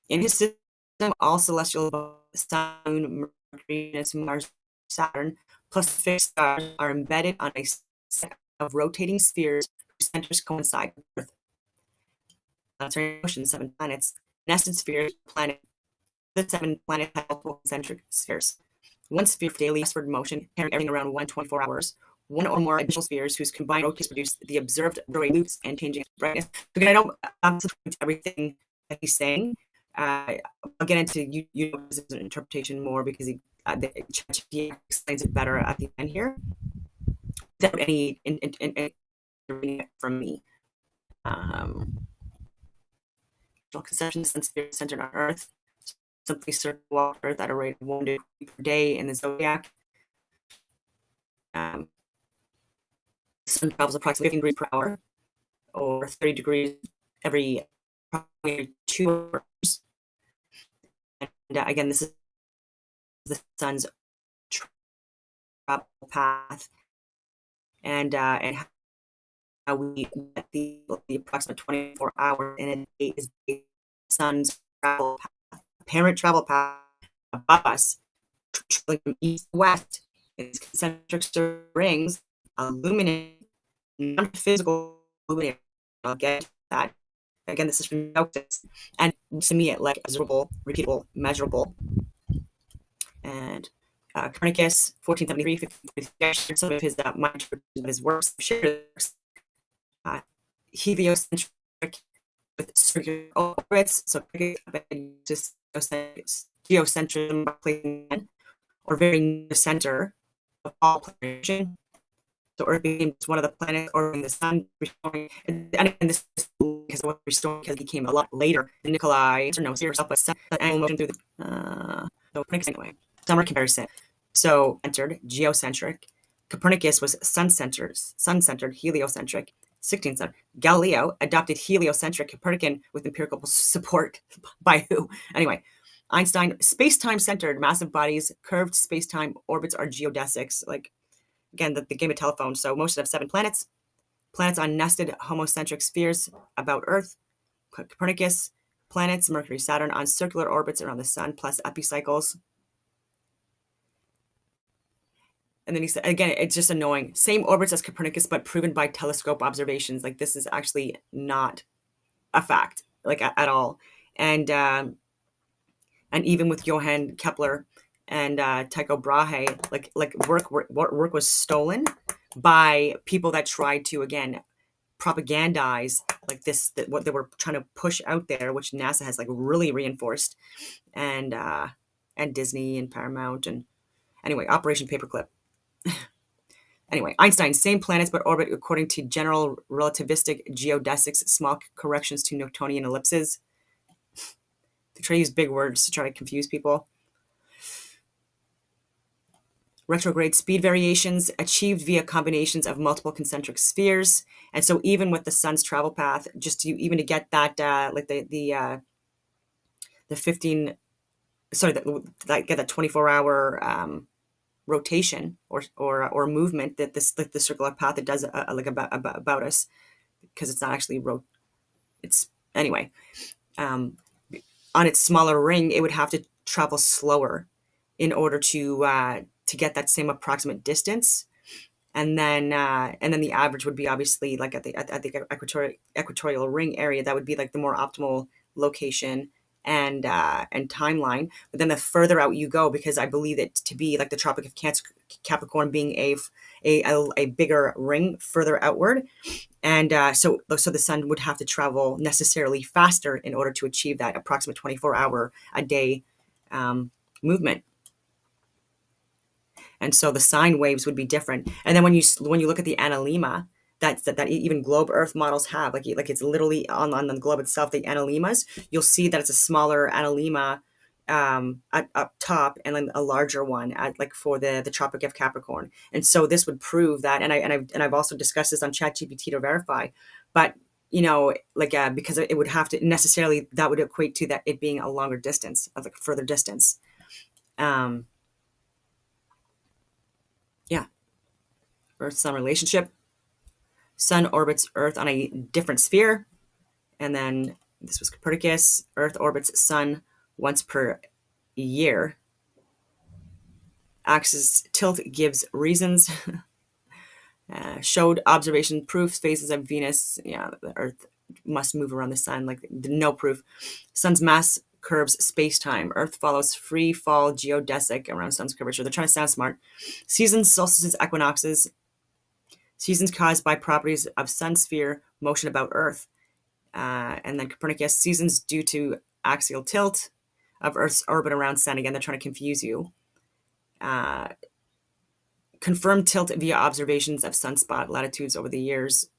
In his system, all celestial bodies, Sun, Mercury, Venus, Mars, Saturn, plus fixed stars are embedded on a set of rotating spheres whose centers coincide with Earth. Planetary motion, 7 planets, nested spheres, planet. The 7 planets have multiple concentric spheres. One sphere for daily westward motion, carrying everything around 124 hours. One or more additional spheres whose combined rotations produce the observed rotary loops and changing brightness. So again, I don't subscribe to everything that he's saying. I'll get into his interpretation more because he explains it better at the end here. Without any from me. Conception is sphere centered on Earth, simply circle Earth at a rate of 1 degree per day in the zodiac. The sun travels approximately 15 degrees per hour, or 30 degrees every 2 hours. And again, this is the sun's travel path, and how we get the approximate 24 hours in a day is the sun's travel path, apparent travel path above us, traveling from east to west in these concentric rings, illuminating non-physical illuminating. I'll get to that. Again, this is from Euclid, and to me, it like observable, repeatable, measurable. And Copernicus, 1473, some of his mind of his works, heliocentric with circular orbits, so just geocentrism, or very near the center of all planets. So Earth being one of the planets orbiting the sun, restoring, and this is because of restoring because it became a lot later than Nikolai, or no, yourself, but angle motion through the so anyway, summer comparison. So entered geocentric. Copernicus was sun-centered, heliocentric. 16th century. Galileo adopted heliocentric Copernican with empirical support by who? Anyway, Einstein, space-time centered, massive bodies, curved space-time orbits are geodesics. Like, again, the game of telephone. So most have 7 planets. Planets on nested homocentric spheres about Earth. Copernicus, planets, Mercury, Saturn on circular orbits around the sun, plus epicycles. And then he said, again, it's just annoying. Same orbits as Copernicus, but proven by telescope observations. Like, this is actually not a fact, like at all. And even with Johann Kepler and Tycho Brahe, like work was stolen by people that tried to, again, propagandize like this, that what they were trying to push out there, which NASA has like really reinforced, and Disney and Paramount, and anyway, Operation Paperclip. Anyway, Einstein, same planets but orbit according to general relativistic geodesics, small corrections to Newtonian ellipses. They try to use big words to try to confuse people. Retrograde speed variations achieved via combinations of multiple concentric spheres. And so even with the sun's travel path, just to even to get that like the 15, sorry, that get that 24-hour rotation or movement that this, like the circular path, it does like about us, because it's not actually it's anyway, on its smaller ring, it would have to travel slower in order to get that same approximate distance, and then the average would be obviously like at the equatorial ring area. That would be like the more optimal location and timeline. But then the further out you go, because I believe it to be like the Tropic of Capricorn being a bigger ring further outward, and so the sun would have to travel necessarily faster in order to achieve that approximate 24-hour a day movement. And so the sine waves would be different. And then when you look at the analemma that even globe Earth models have, like it's literally on the globe itself, the analemmas, you'll see that it's a smaller analemma up top, and then a larger one at like for the Tropic of Capricorn. And so this would prove that. And I've also discussed this on ChatGPT to verify, but like because it would have to necessarily, that would equate to that it being a longer distance, of like further distance. Yeah. Earth Sun relationship. Sun orbits Earth on a different sphere. And then this was Copernicus. Earth orbits Sun once per year. Axis tilt gives reasons. Showed observation proofs, phases of Venus. Yeah, the Earth must move around the Sun. Like, no proof. Sun's mass curves space-time. Earth follows free fall geodesic around Sun's curvature. They're trying to sound smart. Seasons, solstices, equinoxes. Seasons caused by properties of Sun sphere motion about Earth. And then Copernicus, seasons due to axial tilt of Earth's orbit around Sun. Again, they're trying to confuse you. Confirmed tilt via observations of sunspot latitudes over the years.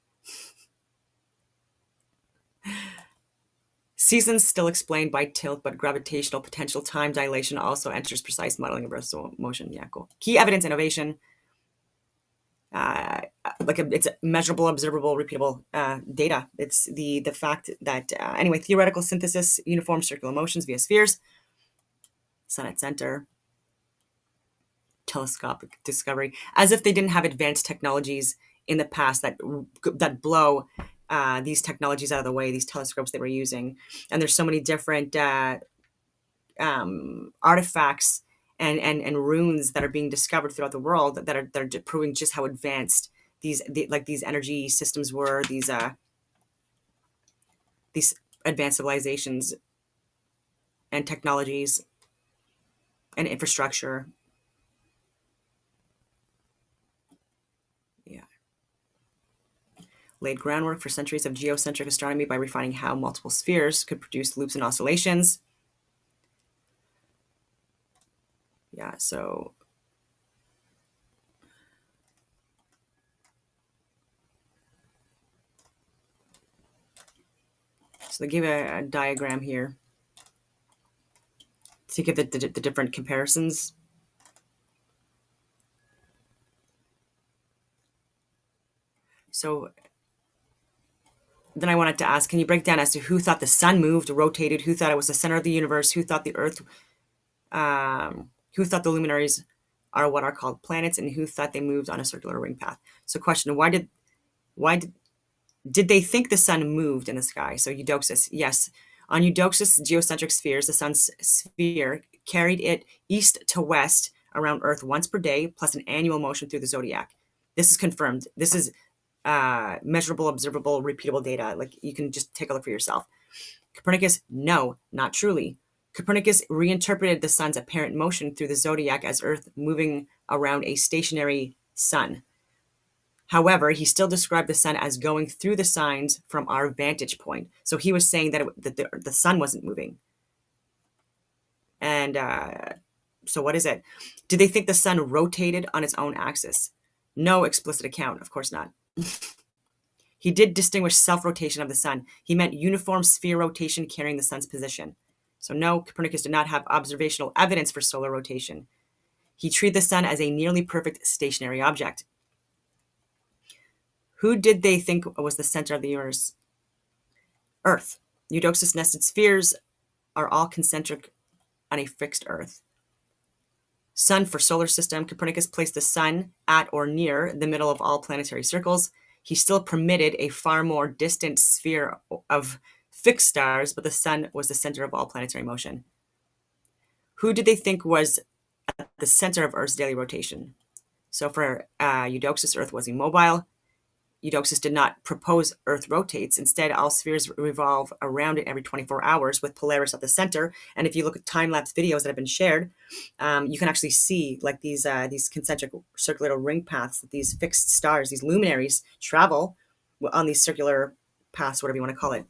Seasons still explained by tilt, but gravitational potential time dilation also enters precise modeling of Earth's motion. Yeah, cool. Key evidence innovation. It's measurable, observable, repeatable data. It's the fact that anyway, theoretical synthesis, uniform circular motions via spheres. Sun at center. Telescopic discovery, as if they didn't have advanced technologies in the past that blow these technologies out of the way, these telescopes they were using. And there's so many different artifacts and runes that are being discovered throughout the world that are proving just how advanced these energy systems were, these advanced civilizations and technologies and infrastructure. Laid groundwork for centuries of geocentric astronomy by refining how multiple spheres could produce loops and oscillations. Yeah, so they give a diagram here to give the different comparisons. So then I wanted to ask, can you break down as to who thought the Sun moved, rotated, who thought it was the center of the universe, who thought the Earth, who thought the luminaries are what are called planets, and who thought they moved on a circular ring path? So question, why did they think the Sun moved in the sky? So Eudoxus, yes. On Eudoxus geocentric spheres, the Sun's sphere carried it east to west around Earth once per day, plus an annual motion through the zodiac. This is confirmed. This is measurable, observable, repeatable data. Like, you can just take a look for yourself. Copernicus, no, not truly. Copernicus reinterpreted the Sun's apparent motion through the zodiac as Earth moving around a stationary Sun. However, he still described the Sun as going through the signs from our vantage point. So he was saying that the Sun wasn't moving. And so what is it? Did they think the Sun rotated on its own axis? No explicit account, of course not. He did distinguish self-rotation of the Sun. He meant uniform sphere rotation carrying the Sun's position. So no, Copernicus did not have observational evidence for solar rotation. He treated the Sun as a nearly perfect stationary object. Who did they think was the center of the universe? Earth. Eudoxus nested spheres are all concentric on a fixed Earth. Sun for solar system. Copernicus placed the Sun at or near the middle of all planetary circles. He still permitted a far more distant sphere of fixed stars, but the Sun was the center of all planetary motion. Who did they think was at the center of Earth's daily rotation? So for Eudoxus, Earth was immobile. Eudoxus did not propose Earth rotates. Instead, all spheres revolve around it every 24 hours with Polaris at the center. And if you look at time-lapse videos that have been shared, you can actually see like these concentric circular ring paths that these fixed stars, these luminaries, travel on these circular paths, whatever you want to call it.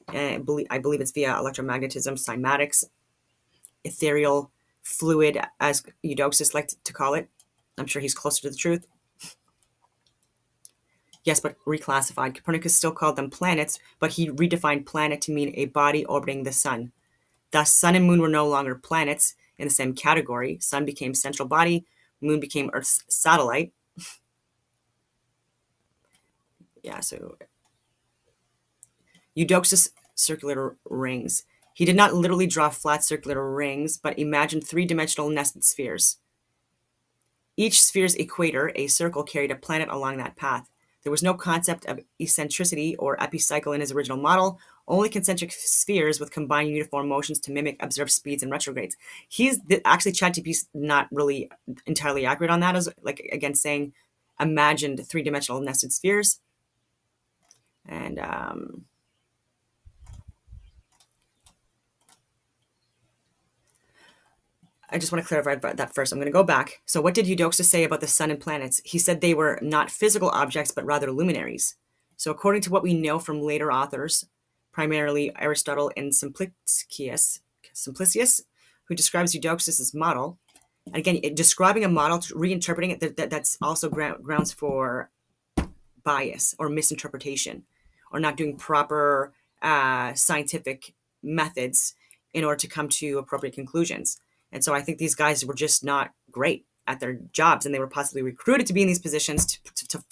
And I believe it's via electromagnetism, cymatics, ethereal fluid, as Eudoxus liked to call it. I'm sure he's closer to the truth. Yes, but reclassified. Copernicus still called them planets, but he redefined planet to mean a body orbiting the Sun. Thus, sun and moon were no longer planets in the same category. Sun became central body, moon became Earth's satellite. Yeah, so Eudoxus circular rings. He did not literally draw flat circular rings, but imagined three-dimensional nested spheres. Each sphere's equator, a circle, carried a planet along that path. There was no concept of eccentricity or epicycle in his original model, only concentric spheres with combined uniform motions to mimic observed speeds and retrogrades. Actually, ChatGPT's not really entirely accurate on that, as like again saying imagined three-dimensional nested spheres. And I just want to clarify that first. I'm going to go back. So what did Eudoxus say about the sun and planets? He said they were not physical objects, but rather luminaries. So according to what we know from later authors, primarily Aristotle and Simplicius, who describes Eudoxus' model, and again, describing a model, reinterpreting it, that's also grounds for bias or misinterpretation, or not doing proper scientific methods in order to come to appropriate conclusions. And so I think these guys were just not great at their jobs, and they were possibly recruited to be in these positions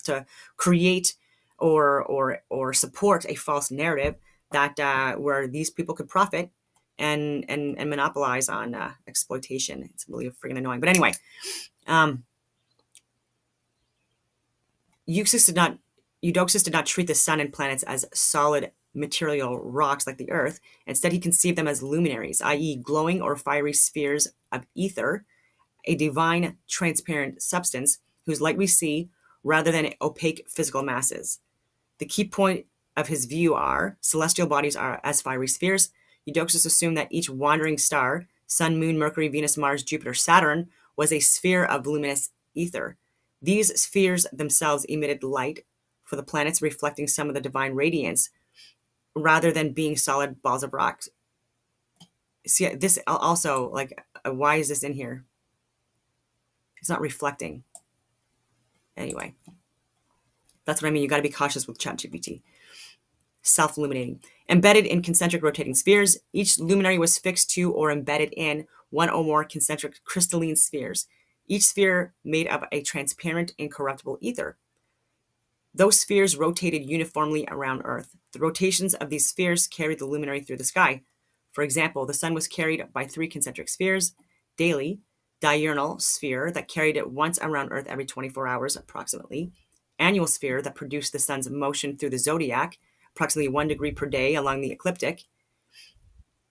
to create or support a false narrative that where these people could profit and monopolize on exploitation. It's really freaking annoying. But anyway, Eudoxus did not treat the sun and planets as solid material rocks like the Earth. Instead, he conceived them as luminaries, i.e. glowing or fiery spheres of ether, a divine transparent substance whose light we see rather than opaque physical masses. The key point of his view are celestial bodies are as fiery spheres. Eudoxus assumed that each wandering star, Sun, Moon, Mercury, Venus, Mars, Jupiter, Saturn, was a sphere of luminous ether. These spheres themselves emitted light for the planets, reflecting some of the divine radiance, rather than being solid balls of rocks. See, this also, like, why is this in here? It's not reflecting. Anyway, that's what I mean. You got to be cautious with ChatGPT. Self-illuminating. Embedded in concentric rotating spheres, each luminary was fixed to or embedded in one or more concentric crystalline spheres, each sphere made of a transparent, incorruptible ether. Those spheres rotated uniformly around Earth. The rotations of these spheres carried the luminary through the sky. For example, the sun was carried by three concentric spheres daily: diurnal sphere that carried it once around Earth every 24 hours approximately; annual sphere that produced the sun's motion through the zodiac, approximately 1 degree per day along the ecliptic;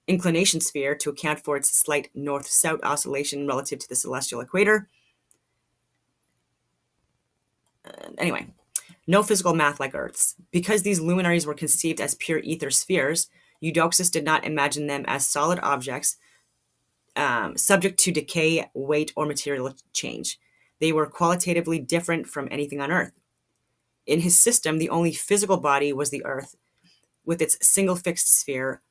inclination sphere to account for its slight north-south oscillation relative to the celestial equator. Anyway, no physical math like Earth's. Because these luminaries were conceived as pure ether spheres, Eudoxus did not imagine them as solid objects subject to decay, weight, or material change. They were qualitatively different from anything on Earth. In his system, the only physical body was the Earth, with its single fixed sphere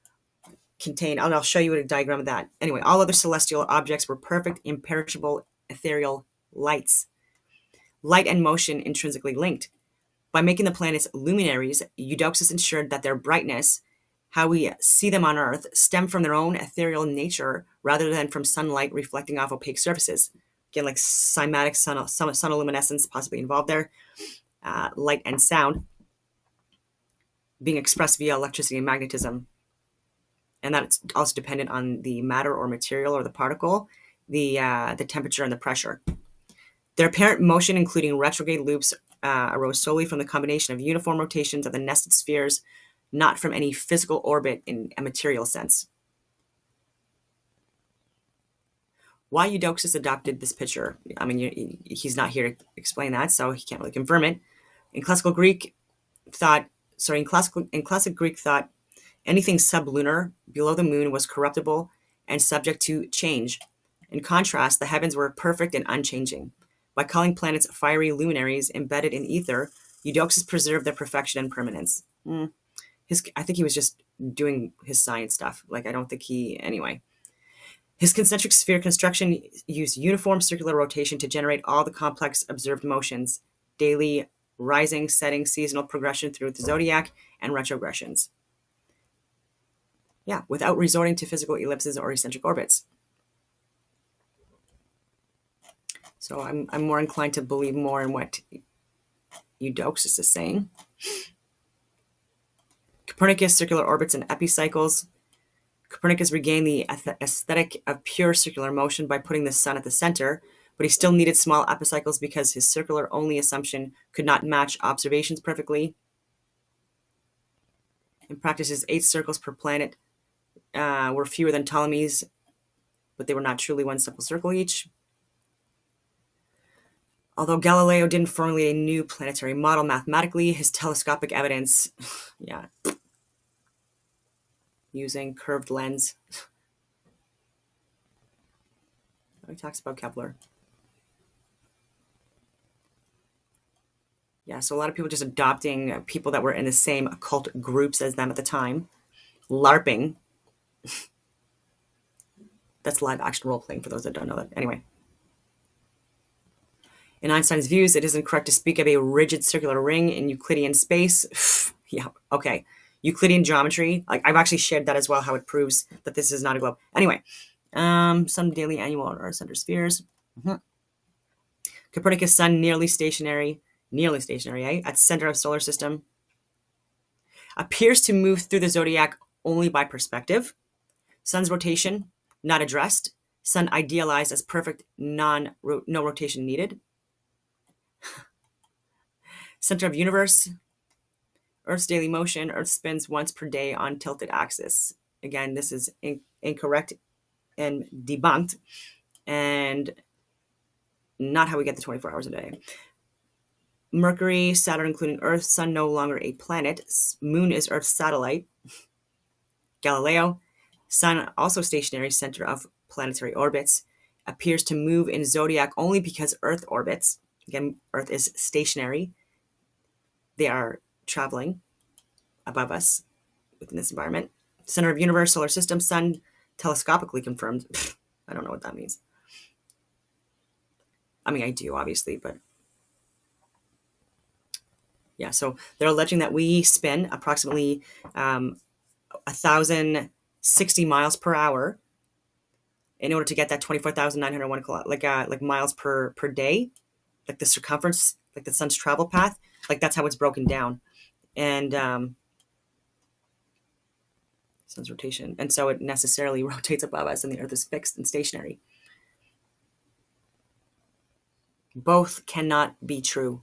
contained. I'll show you a diagram of that. Anyway, all other celestial objects were perfect, imperishable, ethereal lights. Light and motion intrinsically linked. By making the planets luminaries, Eudoxus ensured that their brightness, how we see them on Earth, stemmed from their own ethereal nature rather than from sunlight reflecting off opaque surfaces. Again, like cymatic sonoluminescence possibly involved there. Light and sound being expressed via electricity and magnetism. And that's also dependent on the matter or material or the particle, the temperature and the pressure. Their apparent motion, including retrograde loops, arose solely from the combination of uniform rotations of the nested spheres, not from any physical orbit in a material sense. Why Eudoxus adopted this picture? I mean, he's not here to explain that, so he can't really confirm it. In classic Greek thought, anything sublunar below the moon was corruptible and subject to change. In contrast, the heavens were perfect and unchanging. By calling planets fiery luminaries embedded in ether, Eudoxus preserved their perfection and permanence. I think he was just doing his science stuff. Anyway. His concentric sphere construction used uniform circular rotation to generate all the complex observed motions: daily, rising, setting, seasonal progression through the zodiac, and retrogressions. Yeah, without resorting to physical ellipses or eccentric orbits. So I'm more inclined to believe more in what Eudoxus is saying. Copernicus, circular orbits and epicycles. Copernicus regained the aesthetic of pure circular motion by putting the sun at the center, but he still needed small epicycles because his circular-only assumption could not match observations perfectly. In practice, his 8 circles per planet were fewer than Ptolemy's, but they were not truly one simple circle each. Although Galileo didn't formulate a new planetary model mathematically, his telescopic evidence, yeah, using curved lens. He talks about Kepler. Yeah, so a lot of people just adopting people that were in the same occult groups as them at the time. LARPing. That's live action role playing for those that don't know that. Anyway. In Einstein's views, it isn't correct to speak of a rigid circular ring in Euclidean space. Yeah, okay. Euclidean geometry. I've actually shared that as well, how it proves that this is not a globe. Anyway, some daily annual Earth center spheres. Copernicus' sun nearly stationary, at center of solar system. Appears to move through the zodiac only by perspective. Sun's rotation, not addressed. Sun idealized as perfect, no rotation needed. Center of universe. Earth's daily motion. Earth spins once per day on tilted axis. Again, this is incorrect and debunked, and not how we get the 24 hours a day. Mercury, Saturn, including Earth, Sun no longer a planet. Moon is Earth's satellite. Galileo, Sun also stationary, center of planetary orbits. Appears to move in zodiac only because Earth orbits. Again, Earth is stationary. They are traveling above us within this environment. Center of universe, solar system, Sun telescopically confirmed. I don't know what that means. I mean, I do, obviously, but yeah, so they're alleging that we spin approximately 1,060 miles per hour in order to get that 24,901 like miles per day, like the circumference, like the sun's travel path, like that's how it's broken down, and sun's rotation, and so it necessarily rotates above us, and the Earth is fixed and stationary. Both cannot be true.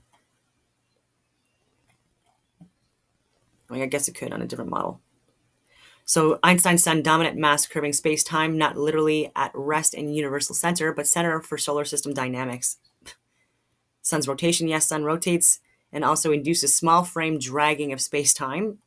I mean, I guess it could on a different model. So Einstein's sun, dominant mass curving space-time, not literally at rest in universal center, but center for solar system dynamics. Sun's rotation, yes, sun rotates, and also induces small frame dragging of space-time.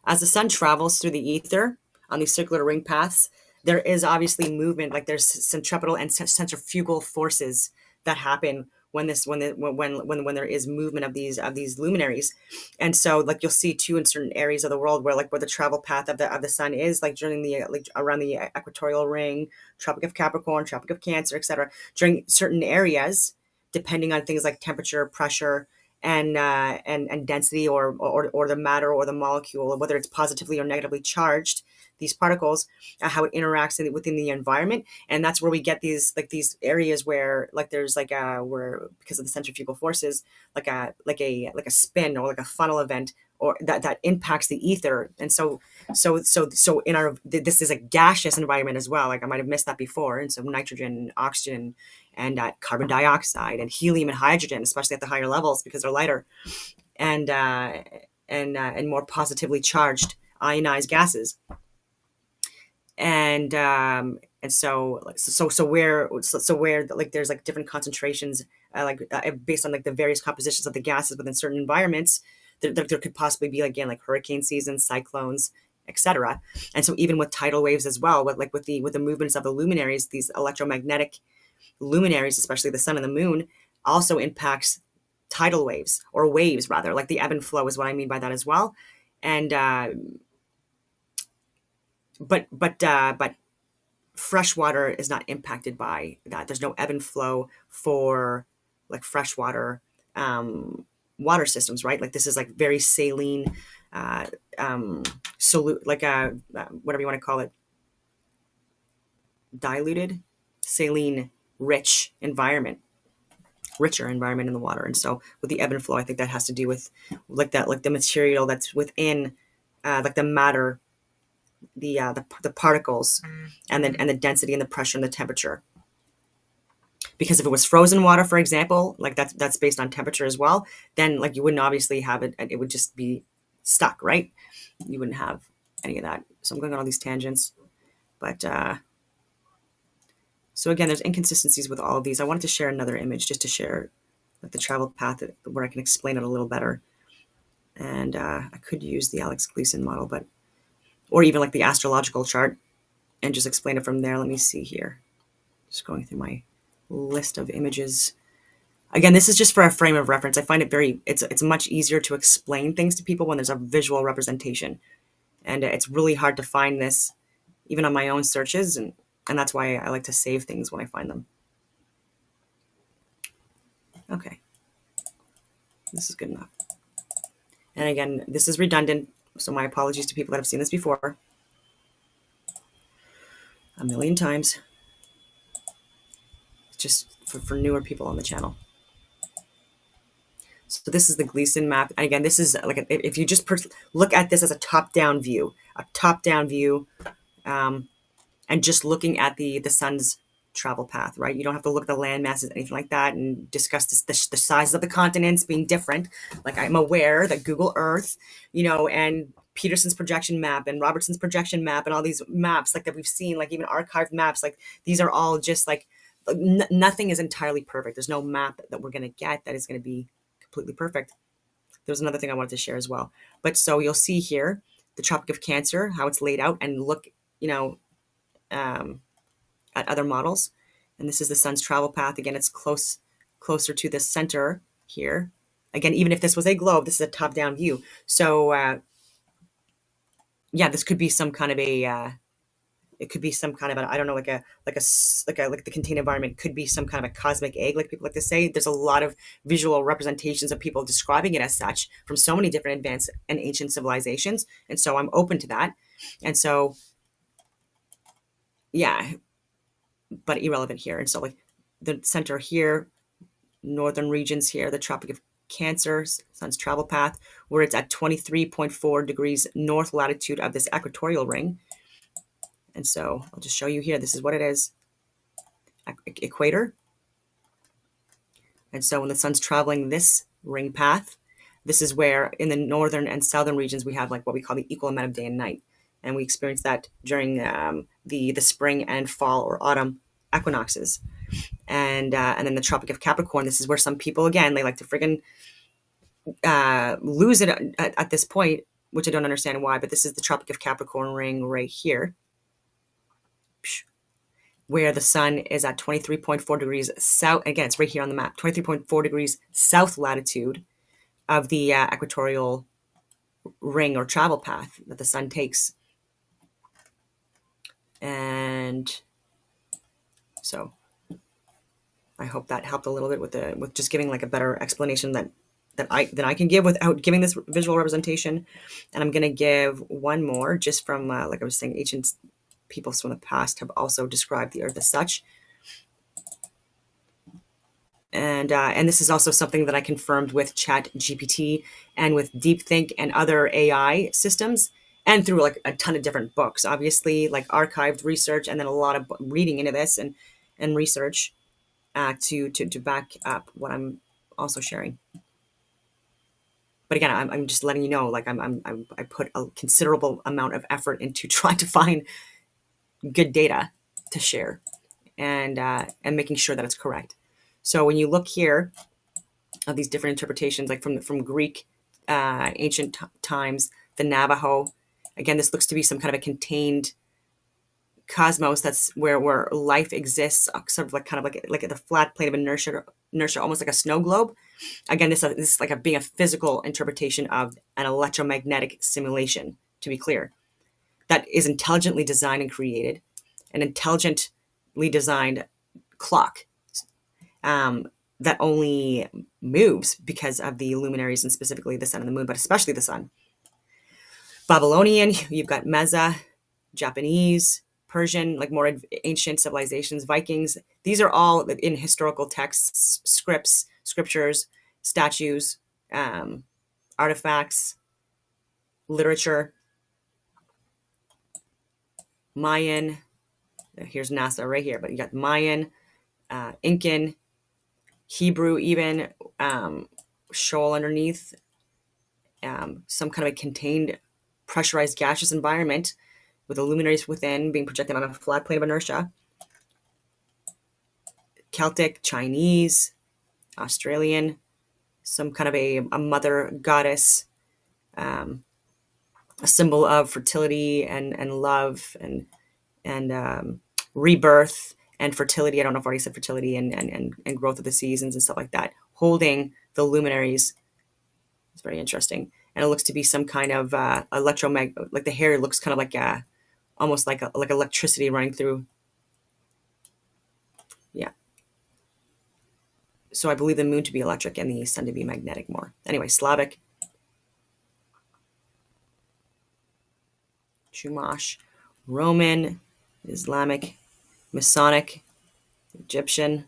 As the sun travels through the ether on these circular ring paths, there is obviously movement, like there's centripetal and centrifugal forces that happen when there is movement of these luminaries. And so like you'll see too in certain areas of the world where the travel path of the sun is, like during the around the equatorial ring, Tropic of Capricorn, Tropic of Cancer, etc. During certain areas, depending on things like temperature, pressure, and density or the matter or the molecule, whether it's positively or negatively charged, these particles, how it interacts within the environment. And that's where we get these areas where there's where, because of the centrifugal forces, like a spin or like a funnel event, or that impacts the ether. And so in this is a gaseous environment as well. Like I might have missed that before. And so nitrogen, oxygen, and carbon dioxide, and helium and hydrogen, especially at the higher levels because they're lighter and more positively charged ionized gases. And so where there's like different concentrations, based on like the various compositions of the gases within certain environments, there could possibly be again like hurricane seasons, cyclones, etc. And so even with tidal waves as well, with the movements of the luminaries, these electromagnetic luminaries, especially the sun and the moon, also impacts tidal waves, or waves rather, like the ebb and flow is what I mean by that as well. And but fresh water is not impacted by that. There's no ebb and flow for like freshwater water systems, right? Like this is like very saline solute, like a whatever you want to call it, diluted, saline rich environment, richer environment in the water. And so with the ebb and flow, I think that has to do with like that, like the material that's within, like the matter, the particles, and the density and the pressure and the temperature. Because if it was frozen water, for example, like that's based on temperature as well, then like you wouldn't obviously have it. It would just be stuck, right? You wouldn't have any of that. So I'm going on all these tangents, but so again, there's inconsistencies with all of these. I wanted to share another image just to share like the travel path where I can explain it a little better. And I could use the Alex Gleason model, or even like the astrological chart and just explain it from there. Let me see here. Just going through my list of images. Again, this is just for a frame of reference. I find it it's much easier to explain things to people when there's a visual representation. And it's really hard to find this even on my own searches. And that's why I like to save things when I find them. Okay. This is good enough. And again, this is redundant. So my apologies to people that have seen this before a million times. Just for newer people on the channel. So this is the Gleason map. And again, this is like, if you just look at this as a top-down view, and just looking at the sun's travel path, right? You don't have to look at the land masses, anything like that, and discuss the sizes of the continents being different. Like I'm aware that Google Earth, and Peterson's projection map and Robertson's projection map and all these maps like that we've seen, like even archived maps, like these are all just like, nothing is entirely perfect. There's no map that we're going to get that is going to be completely perfect. There was another thing I wanted to share as well. But so you'll see here, the Tropic of Cancer, how it's laid out, and look, at other models. And this is the sun's travel path. Again, it's closer to the center here. Again, even if this was a globe, this is a top-down view. So yeah, this could be some kind of it could be some kind of I don't know, like the contained environment could be some kind of a cosmic egg, like people like to say. There's a lot of visual representations of people describing it as such from so many different advanced and ancient civilizations. And so I'm open to that. And so, yeah, but irrelevant here. And so like the center here, northern regions here, the Tropic of Cancer, sun's travel path, where it's at 23.4 degrees north latitude of this equatorial ring. And so I'll just show you here. This is what it is. Equator. And so when the sun's traveling this ring path, this is where in the northern and southern regions we have like what we call the equal amount of day and night. And we experience that during the spring and fall or autumn equinoxes. And then the Tropic of Capricorn, this is where some people, again, they like to friggin' lose it at this point, which I don't understand why, but this is the Tropic of Capricorn ring right here, where the sun is at 23.4 degrees south. Again, it's right here on the map, 23.4 degrees south latitude of the equatorial ring or travel path that the sun takes. And so I hope that helped a little bit with just giving like a better explanation than I can give without giving this visual representation. And I'm going to give one more just from, like I was saying, ancient peoples from the past have also described the Earth as such. And this is also something that I confirmed with ChatGPT and with DeepThink and other AI systems, and through like a ton of different books, obviously, like archived research, and then a lot of reading into this and research to back up what I'm also sharing. But again, I'm just letting you know, like I put a considerable amount of effort into trying to find good data to share, and making sure that it's correct. So when you look here at these different interpretations, like from Greek ancient times, the Navajo, again, this looks to be some kind of a contained cosmos that's where life exists, sort of like at the flat plane of inertia, almost like a snow globe. Again, this is like being a physical interpretation of an electromagnetic simulation, to be clear, that is intelligently designed and created, an intelligently designed clock that only moves because of the luminaries, and specifically the sun and the moon, but especially the sun. Babylonian, you've got Meza, Japanese, Persian, like more ancient civilizations, Vikings. These are all in historical texts, scripts, scriptures, statues, artifacts, literature. Mayan, here's NASA right here, but you got Mayan, Incan, Hebrew, even shoal underneath, some kind of a contained pressurized gaseous environment with the luminaries within being projected on a flat plane of inertia. Celtic, Chinese, Australian, some kind of a mother goddess, a symbol of fertility and love and rebirth and fertility. I don't know if I already said fertility and growth of the seasons and stuff like that, holding the luminaries. It's very interesting. And it looks to be some kind of electromagnetic, like the hair looks kind of like almost like electricity running through. Yeah. So I believe the moon to be electric and the sun to be magnetic more. Anyway, Slavic, Chumash, Roman, Islamic, Masonic, Egyptian.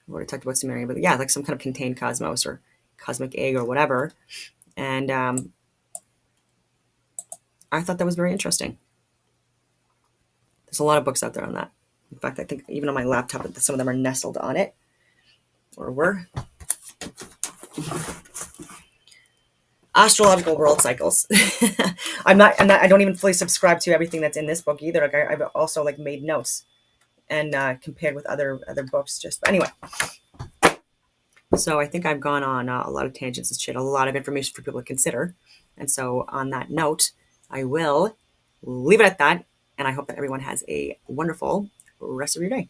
I've already talked about Sumerian, but yeah, like some kind of contained cosmos or cosmic egg or whatever. And I thought that was very interesting. There's a lot of books out there on that. In fact, I think even on my laptop, some of them are nestled on it, or were. Astrological world cycles. I don't even fully subscribe to everything that's in this book either. Like I've also like made notes and compared with other books. Just anyway. So I think I've gone on a lot of tangents and shit, a lot of information for people to consider. And so on that note, I will leave it at that. And I hope that everyone has a wonderful rest of your day.